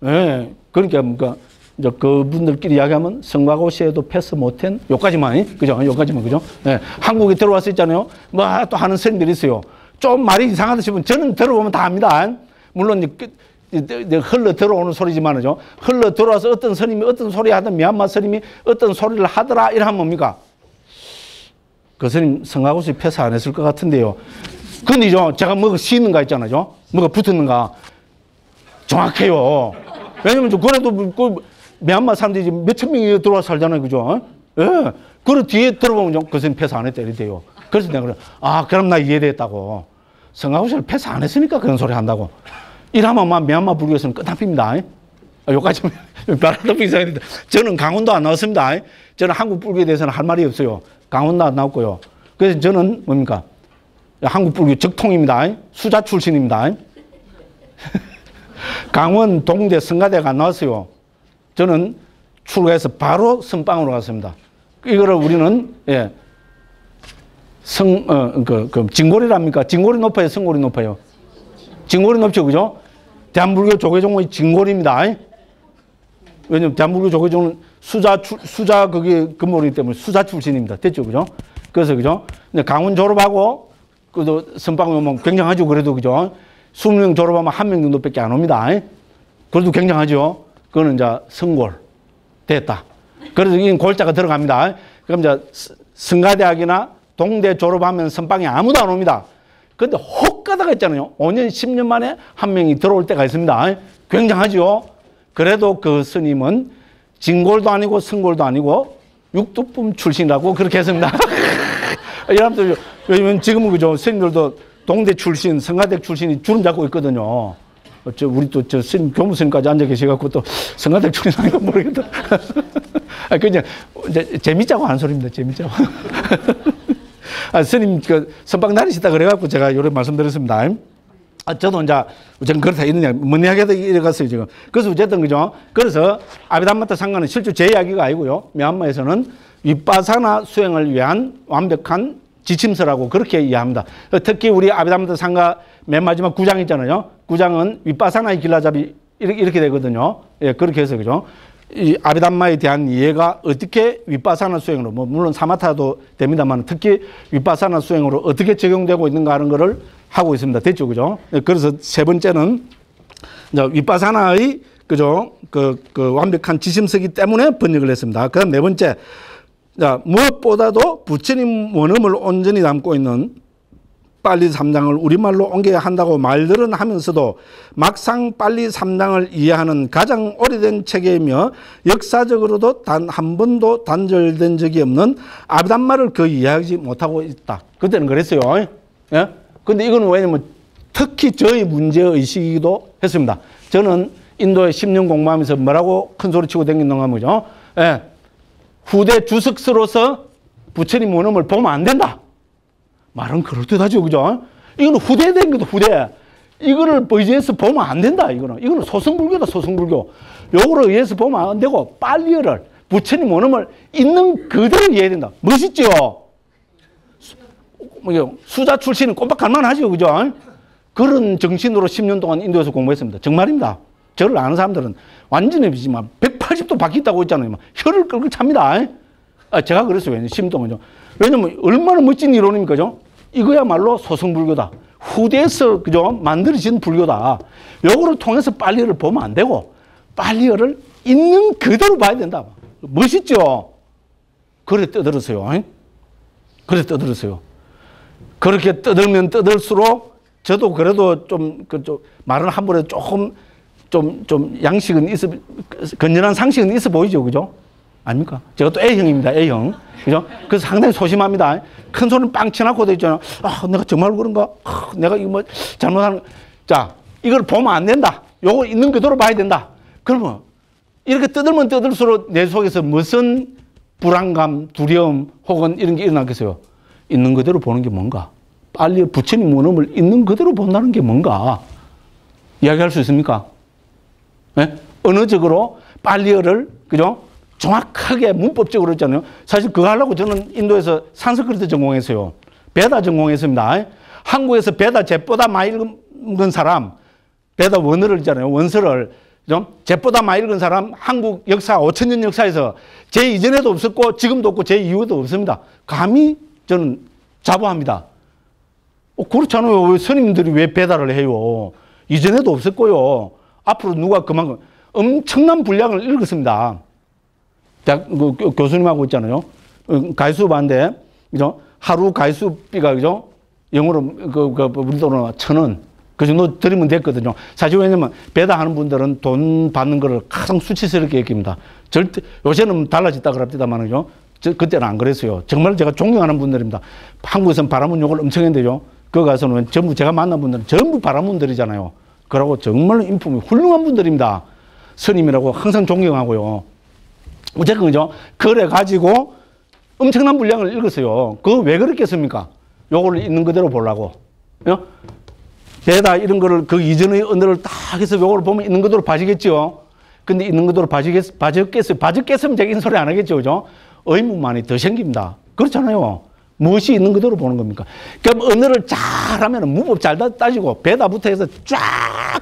Speaker 1: 예. 그러니까 이제 그분들끼리 이야기하면 성곽고시에도 패스 못한 요까지만, 그죠? 요까지만, 그죠? 예. 한국에 들어왔을 있잖아요. 뭐 또 하는 스님들이 있어요. 좀 말이 이상하다 싶으면 저는 들어보면 다 압니다. 물론 흘러 들어오는 소리지만은요. 흘러 들어와서 어떤 스님이 어떤 소리 하든 미얀마 스님이 어떤 소리를 하더라 이러면 뭡니까? 그 스님 성곽고시 패스 안 했을 것 같은데요. 근데 제가 뭐가 쉬는가 있잖아요. 뭐가 붙었는가. 정확해요. 왜냐면 그래도 그 미얀마 사람들이 몇천 명이 들어와 살잖아요. 그죠? 예. 그리고 뒤에 들어보면 그 스님 패스 안 했다 이래요. 그래서 내가 그래. 아, 그럼 나 이해됐다고. 성곽고시를 패스 안 했으니까 그런 소리 한다고. 이러면 막 미얀마 불교에서는 끝납니다. 여기까지 바람도 이상했는데 저는 강원도 안 나왔습니다. 저는 한국 불교에 대해서는 할 말이 없어요. 강원도 안 나왔고요. 그래서 저는 뭡니까? 한국 불교 적통입니다. 수자 출신입니다. 강원 동대 성가대가 안 나왔어요. 저는 출가해서 바로 선방으로 갔습니다. 이거를 우리는 예. 진골이랍니까? 진골이 높아요, 성골이 높아요? 진골이 높죠, 그죠? 대한불교 조계종의 진골입니다. 왜냐면 대한불교 조계종은 수자 그게 근무이기 때문에 수자 출신입니다. 됐죠, 그죠? 그래서 그죠? 강원 졸업하고 그래도 선방 오면 굉장하죠, 그래도 그죠? 20명 졸업하면 1명 정도밖에 안 옵니다. 그래도 굉장하죠. 그거는 이제 성골 됐다. 그래서 이 골자가 들어갑니다. 그럼 이제 성가대학이나 동대 졸업하면 선방에 아무도 안 옵니다. 근데 혹 가다가 있잖아요. 5년, 10년 만에 한 명이 들어올 때가 있습니다. 굉장하죠. 그래도 그 스님은 진골도 아니고 성골도 아니고 육두품 출신이라고 그렇게 했습니다. 여러분들, 왜냐면 지금은 그죠. 스님들도 동대 출신, 성가대 출신이 주름 잡고 있거든요. 우리 또 스님, 교무스님까지 앉아 계셔갖고 또 성가대 출신 아닌가 모르겠다. 그냥 재밌자고 하는 소리입니다. 재밌자고. 스님, 선방 다니시다 그래갖고 제가 요래 말씀드렸습니다. 저도 이제, 저는 그렇다 이러냐, 뭔 이야기하다 이래갔어요, 지금. 그래서 어쨌든, 그죠? 그래서 아비담마타 상가는 실제 제 이야기가 아니고요. 미얀마에서는 윗바사나 수행을 위한 완벽한 지침서라고 그렇게 이해합니다. 특히 우리 아비담마타 상가 맨 마지막 9장 있잖아요. 9장은 윗바사나의 길라잡이 이렇게 되거든요. 예, 그렇게 해서, 그죠? 이 아비담마에 대한 이해가 어떻게 윗바사나 수행으로, 뭐 물론 사마타도 됩니다만 특히 윗바사나 수행으로 어떻게 적용되고 있는가 하는 것을 하고 있습니다. 됐죠, 그죠? 그래서 세 번째는 이제 윗바사나의 그죠 그 완벽한 지심서기 때문에 번역을 했습니다. 그다음 네 번째, 자 무엇보다도 부처님 원음을 온전히 담고 있는 빨리 3장을 우리말로 옮겨야 한다고 말들은 하면서도 막상 빨리 3장을 이해하는 가장 오래된 체계이며 역사적으로도 단 한 번도 단절된 적이 없는 아비담마를 거의 이해하지 못하고 있다. 그때는 그랬어요. 예? 근데 이건 왜냐면 특히 저희 문제의식이기도 했습니다. 저는 인도에 10년 공부하면서 뭐라고 큰 소리 치고 다니는가 하죠. 예. 후대 주석서로서 부처님 원음을 보면 안 된다. 말은 그럴듯하죠, 그죠? 이거는 후대된 것도 후대. 이거를 의지해서 보면 안 된다, 이거는 소승불교다, 소승불교. 요거를 의해서 보면 안 되고, 빨리어를, 부처님 원음을 있는 그대로 이해해야 된다. 멋있죠? 수자 출신은 꼼박할 만하죠, 그죠? 그런 정신으로 10년 동안 인도에서 공부했습니다. 정말입니다. 저를 아는 사람들은 완전히 180도 바뀌었다고 했잖아요. 혀를 끌끌 찹니다. 제가 그랬어요. 10년 동안요. 왜냐면 얼마나 멋진 이론입니까? 그죠? 이거야말로 소승불교다. 후대에서 그죠? 만들어진 불교다. 요거를 통해서 빨리어를 보면 안 되고 빨리어를 있는 그대로 봐야 된다. 멋있죠? 그래 떠들었어요. 그래 떠들었어요. 그렇게 떠들면 떠들수록 저도 그래도 좀 말을 한 번에 조금 좀 양식은 있어, 건전한 상식은 있어 보이죠, 그죠? 아닙니까? 제가 또 A형입니다, A형. 그죠? 그래서 상당히 소심합니다. 큰 소리는 빵 쳐놓고 돼 있잖아. 아, 내가 정말 그런가? 아, 내가 이거 뭐 잘못하는 거. 자, 이걸 보면 안 된다. 요거 있는 그대로 봐야 된다. 그러면 이렇게 떠들면 떠들수록 내 속에서 무슨 불안감, 두려움 혹은 이런 게 일어나겠어요? 있는 그대로 보는 게 뭔가? 빨리 부처님 원음을 있는 그대로 본다는 게 뭔가? 이야기할 수 있습니까? 예? 언어적으로 빨리어를, 그죠? 정확하게 문법적으로 했잖아요. 사실 그거 하려고 저는 인도에서 산스크리트 전공했어요. 베다 전공했습니다. 한국에서 베다 쟤보다 많이 읽은 사람, 베다 원어를 있잖아요. 원서를 좀 쟤보다 많이 읽은 사람, 한국 역사 5,000년 역사에서 제 이전에도 없었고 지금도 없고 제 이후에도 없습니다. 감히 저는 자부합니다. 그렇잖아요. 왜 스님들이 왜 배달을 해요? 이전에도 없었고요. 앞으로 누가 그만큼 엄청난 분량을 읽었습니다. 그 교수님하고 있잖아요. 가이수반데, 그죠? 하루 가이수비가, 그죠? 영어로, 우리 돈으로 1,000원. 그 정도 드리면 됐거든요. 사실 왜냐면, 배다 하는 분들은 돈 받는 거를 가장 수치스럽게 여깁니다. 절대, 요새는 달라졌다 그럽니다만, 그죠? 그때는 안 그랬어요. 정말 제가 존경하는 분들입니다. 한국에서는 바라문 욕을 엄청 했는데요. 거기 가서는 전부 제가 만난 분들은 전부 바라문들이잖아요. 그러고 정말 인품이 훌륭한 분들입니다. 스님이라고 항상 존경하고요. 어쨌든, 그죠? 그래 가지고 엄청난 분량을 읽었어요. 그거 왜 그랬겠습니까? 요거를 있는 그대로 보려고. 대다 이런 거를 그 이전의 언어를 딱 해서 요거를 보면 있는 그대로 봐지겠죠? 근데 있는 그대로 봐졌겠어요? 봐졌겠으면 제가 이 소리 안 하겠죠? 그죠? 의문만이 더 생깁니다. 그렇잖아요. 무엇이 있는 그대로 보는 겁니까? 그럼 언어를 잘하면 문법 잘 따지고 베다부터 해서 쫙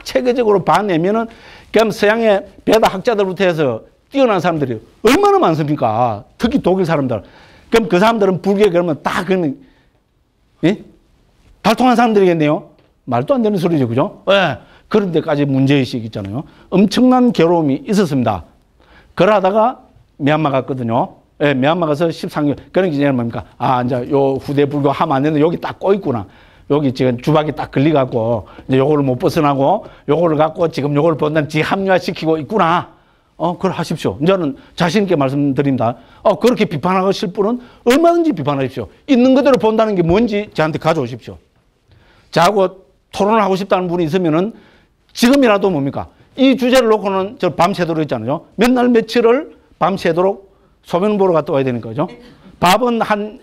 Speaker 1: 체계적으로 봐내면은 그럼 서양의 베다 학자들부터 해서 뛰어난 사람들이 얼마나 많습니까? 특히 독일 사람들. 그럼 그 사람들은 불교에 그러면 다 그는, 예? 달통한 사람들이겠네요? 말도 안 되는 소리죠. 그죠? 예. 그런 데까지 문제의식이 있잖아요. 엄청난 괴로움이 있었습니다. 그러다가 미얀마 갔거든요. 예, 미얀마 가서 13개월. 그런 게 뭡니까? 아, 이제 요 후대 불교 하면 안 되는데 여기 딱 꼬있구나. 여기 지금 주박이 딱 걸려갖고, 이제 요거를 못 벗어나고, 요거를 갖고 지금 요거를 본다면 지 합리화시키고 있구나. 그걸 하십시오. 저는 자신있게 말씀드립니다. 그렇게 비판하실 분은 얼마든지 비판하십시오. 있는 그대로 본다는 게 뭔지 저한테 가져오십시오. 저하고 토론을 하고 싶다는 분이 있으면은 지금이라도 뭡니까? 이 주제를 놓고는 저 밤새도록 했잖아요. 몇 날 며칠을 밤새도록 소변 보러 갔다 와야 되는 거죠. 밥은 한,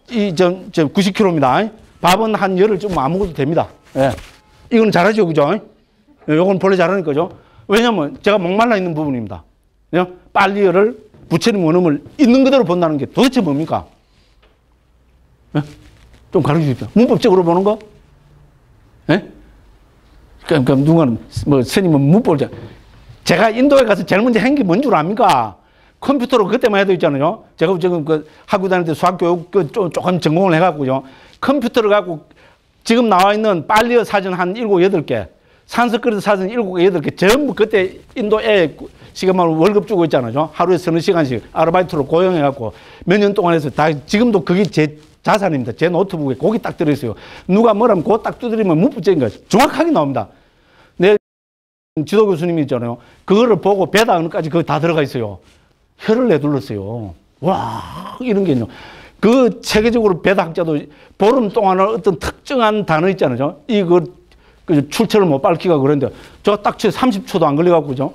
Speaker 1: 90kg입니다. 밥은 한 열흘쯤 안 먹어도 됩니다. 예. 이건 잘하죠. 그죠? 요건 본래 잘하는 거죠. 왜냐면 제가 목말라 있는 부분입니다. 빨리어를 부처님 원음을 있는 그대로 본다는 게 도대체 뭡니까? 예? 좀 가르쳐 주십시오. 문법적으로 보는 거? 예? 그러니까 누군가는, 스님은 문법을, 제가 인도에 가서 제일 먼저 한 게 뭔 줄 압니까? 컴퓨터로 그때만 해도 있잖아요. 제가 지금 학교 다닐 때 수학교육 조금 전공을 해갖고요. 컴퓨터를 갖고 지금 나와 있는 빨리어 사전 한 7, 8개, 산스크리트 사전 7, 8개 전부 그때 인도 애 시간만 월급 주고 있잖아요. 하루에 서너 시간씩 아르바이트로 고용해갖고 몇 년 동안 해서 다 지금도 그게 제 자산입니다. 제 노트북에 거기 딱 들어있어요. 누가 뭐라면 그거 딱 두드리면 문법적인 거 정확하게 나옵니다. 내 지도 교수님이 있잖아요. 그거를 보고 배다 언어까지 그거 다 들어가 있어요. 혀를 내둘렀어요. 와, 이런 게요. 그 체계적으로 배다 학자도 보름 동안은 어떤 특정한 단어 있잖아요. 이거 출처를 못 밝히가 그런데 저 딱 30초도 안 걸려갖고 그죠?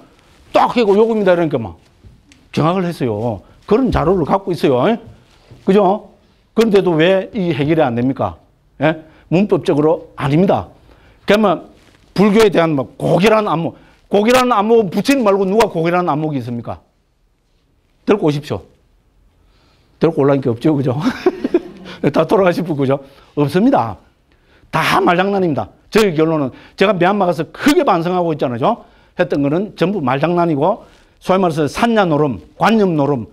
Speaker 1: 딱 하고 요겁니다 이러니까 막 경악을 했어요. 그런 자료를 갖고 있어요. 그죠? 그런데도 왜 이 해결이 안 됩니까? 예? 문법적으로 아닙니다. 그러면 불교에 대한 뭐 고귀한 안목, 고귀한 안목은 부처님 말고 누가 고귀한 안목이 있습니까? 들고 오십시오. 들고 올라온 게 없죠, 그죠? 다 돌아가실 분, 그죠? 없습니다. 다 말장난입니다. 저희 결론은 제가 미얀마 가서 크게 반성하고 있잖아요. 했던 거는 전부 말장난이고, 소위 말해서 산야 노름, 관념 노름,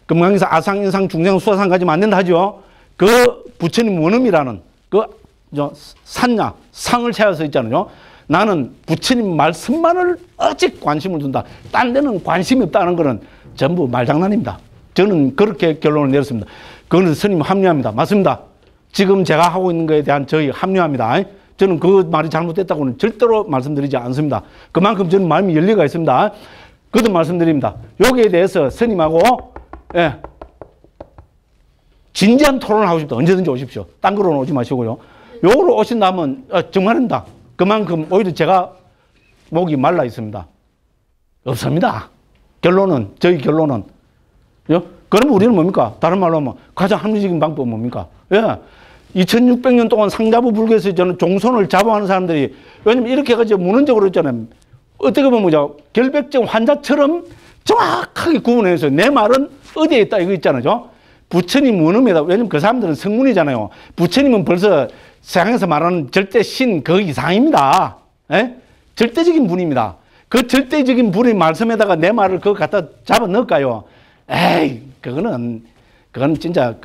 Speaker 1: 금강에서 아상, 인상, 중생, 수화상 가지면 안 된다 하죠. 그 부처님 원음이라는 그 산야, 상을 채워서 있잖아요. 나는 부처님 말씀만을 오직 관심을 둔다. 딴 데는 관심이 없다는 거는 전부 말장난입니다. 저는 그렇게 결론을 내렸습니다. 그거는 스님 합리화입니다. 맞습니다. 지금 제가 하고 있는 것에 대한 저희 합리화입니다. 저는 그 말이 잘못됐다고는 절대로 말씀드리지 않습니다. 그만큼 저는 마음이 열리가 있습니다. 그것도 말씀드립니다. 여기에 대해서 스님하고 진지한 토론을 하고 싶다. 언제든지 오십시오. 딴 거로는 오지 마시고요. 요거로 오신다면 정말입니다. 그만큼 오히려 제가 목이 말라 있습니다. 없습니다. 결론은, 저희 결론은. 그럼 우리는 뭡니까? 다른 말로 하면 가장 합리적인 방법은 뭡니까? 예. 2600년 동안 상자부 불교에서 저는 종손을 자부하는 사람들이, 왜냐면 이렇게 해가지고 문헌적으로 있잖아요. 어떻게 보면 뭐죠? 결백증 환자처럼 정확하게 구분해서 내 말은 어디에 있다 이거 있잖아요. 부처님 원음에다, 왜냐면 그 사람들은 성문이잖아요. 부처님은 벌써 세상에서 말하는 절대 신 그 이상입니다. 예? 절대적인 분입니다. 그 절대적인 분의 말씀에다가 내 말을 그거 갖다 잡아 넣을까요? 에이, 그건 진짜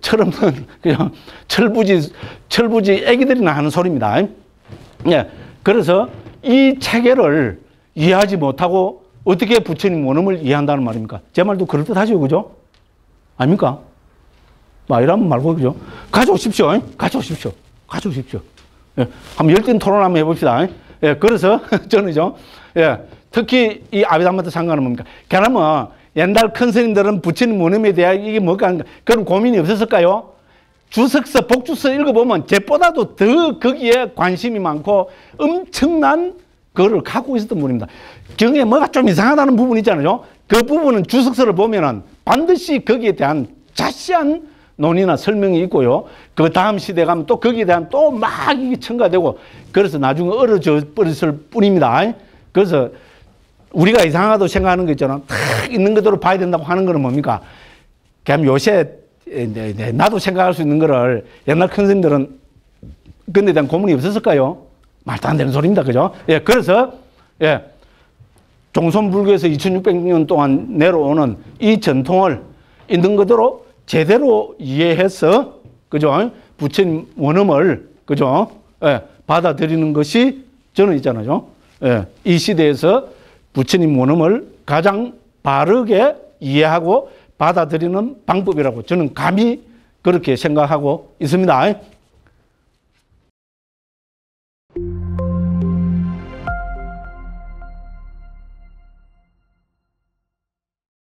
Speaker 1: 철없는, 그냥 철부지 애기들이나 하는 소리입니다. 예. 그래서 이 체계를 이해하지 못하고 어떻게 부처님 원음을 이해한다는 말입니까? 제 말도 그럴듯하죠, 그죠? 아닙니까? 이러면 말고, 그죠? 가져오십시오. 가져오십시오. 가져오십시오. 예. 한번 열띤 토론 한번 해봅시다. 예. 그래서 저는요, 예. 특히 이 아비담마트 상관은 뭡니까? 그러면 옛날 큰 스님들은 부처님 원음에 대한 이게 뭘까? 그런 고민이 없었을까요? 주석서, 복주서 읽어보면 쟤보다도 더 거기에 관심이 많고 엄청난 그거를 갖고 있었던 분입니다. 경에 뭐가 좀 이상하다는 부분 있잖아요. 그 부분은 주석서를 보면은 반드시 거기에 대한 자세한 논의나 설명이 있고요. 그 다음 시대에 가면 또 거기에 대한 또 막 이게 첨가되고, 그래서 나중에 얼어져 버렸을 뿐입니다. 그래서 우리가 이상하다고 생각하는 거 있잖아. 탁 있는 그대로 봐야 된다고 하는 거는 뭡니까? 그냥 요새 나도 생각할 수 있는 거를 옛날 큰 스님들은 그에 대한 고문이 없었을까요? 말도 안 되는 소리입니다. 그죠? 예, 그래서, 예, 종손불교에서 2600년 동안 내려오는 이 전통을 있는 그대로 제대로 이해해서, 그죠? 부처님 원음을, 그죠? 예, 받아들이는 것이 저는 있잖아요. 예, 이 시대에서 부처님 원음을 가장 바르게 이해하고 받아들이는 방법이라고 저는 감히 그렇게 생각하고 있습니다.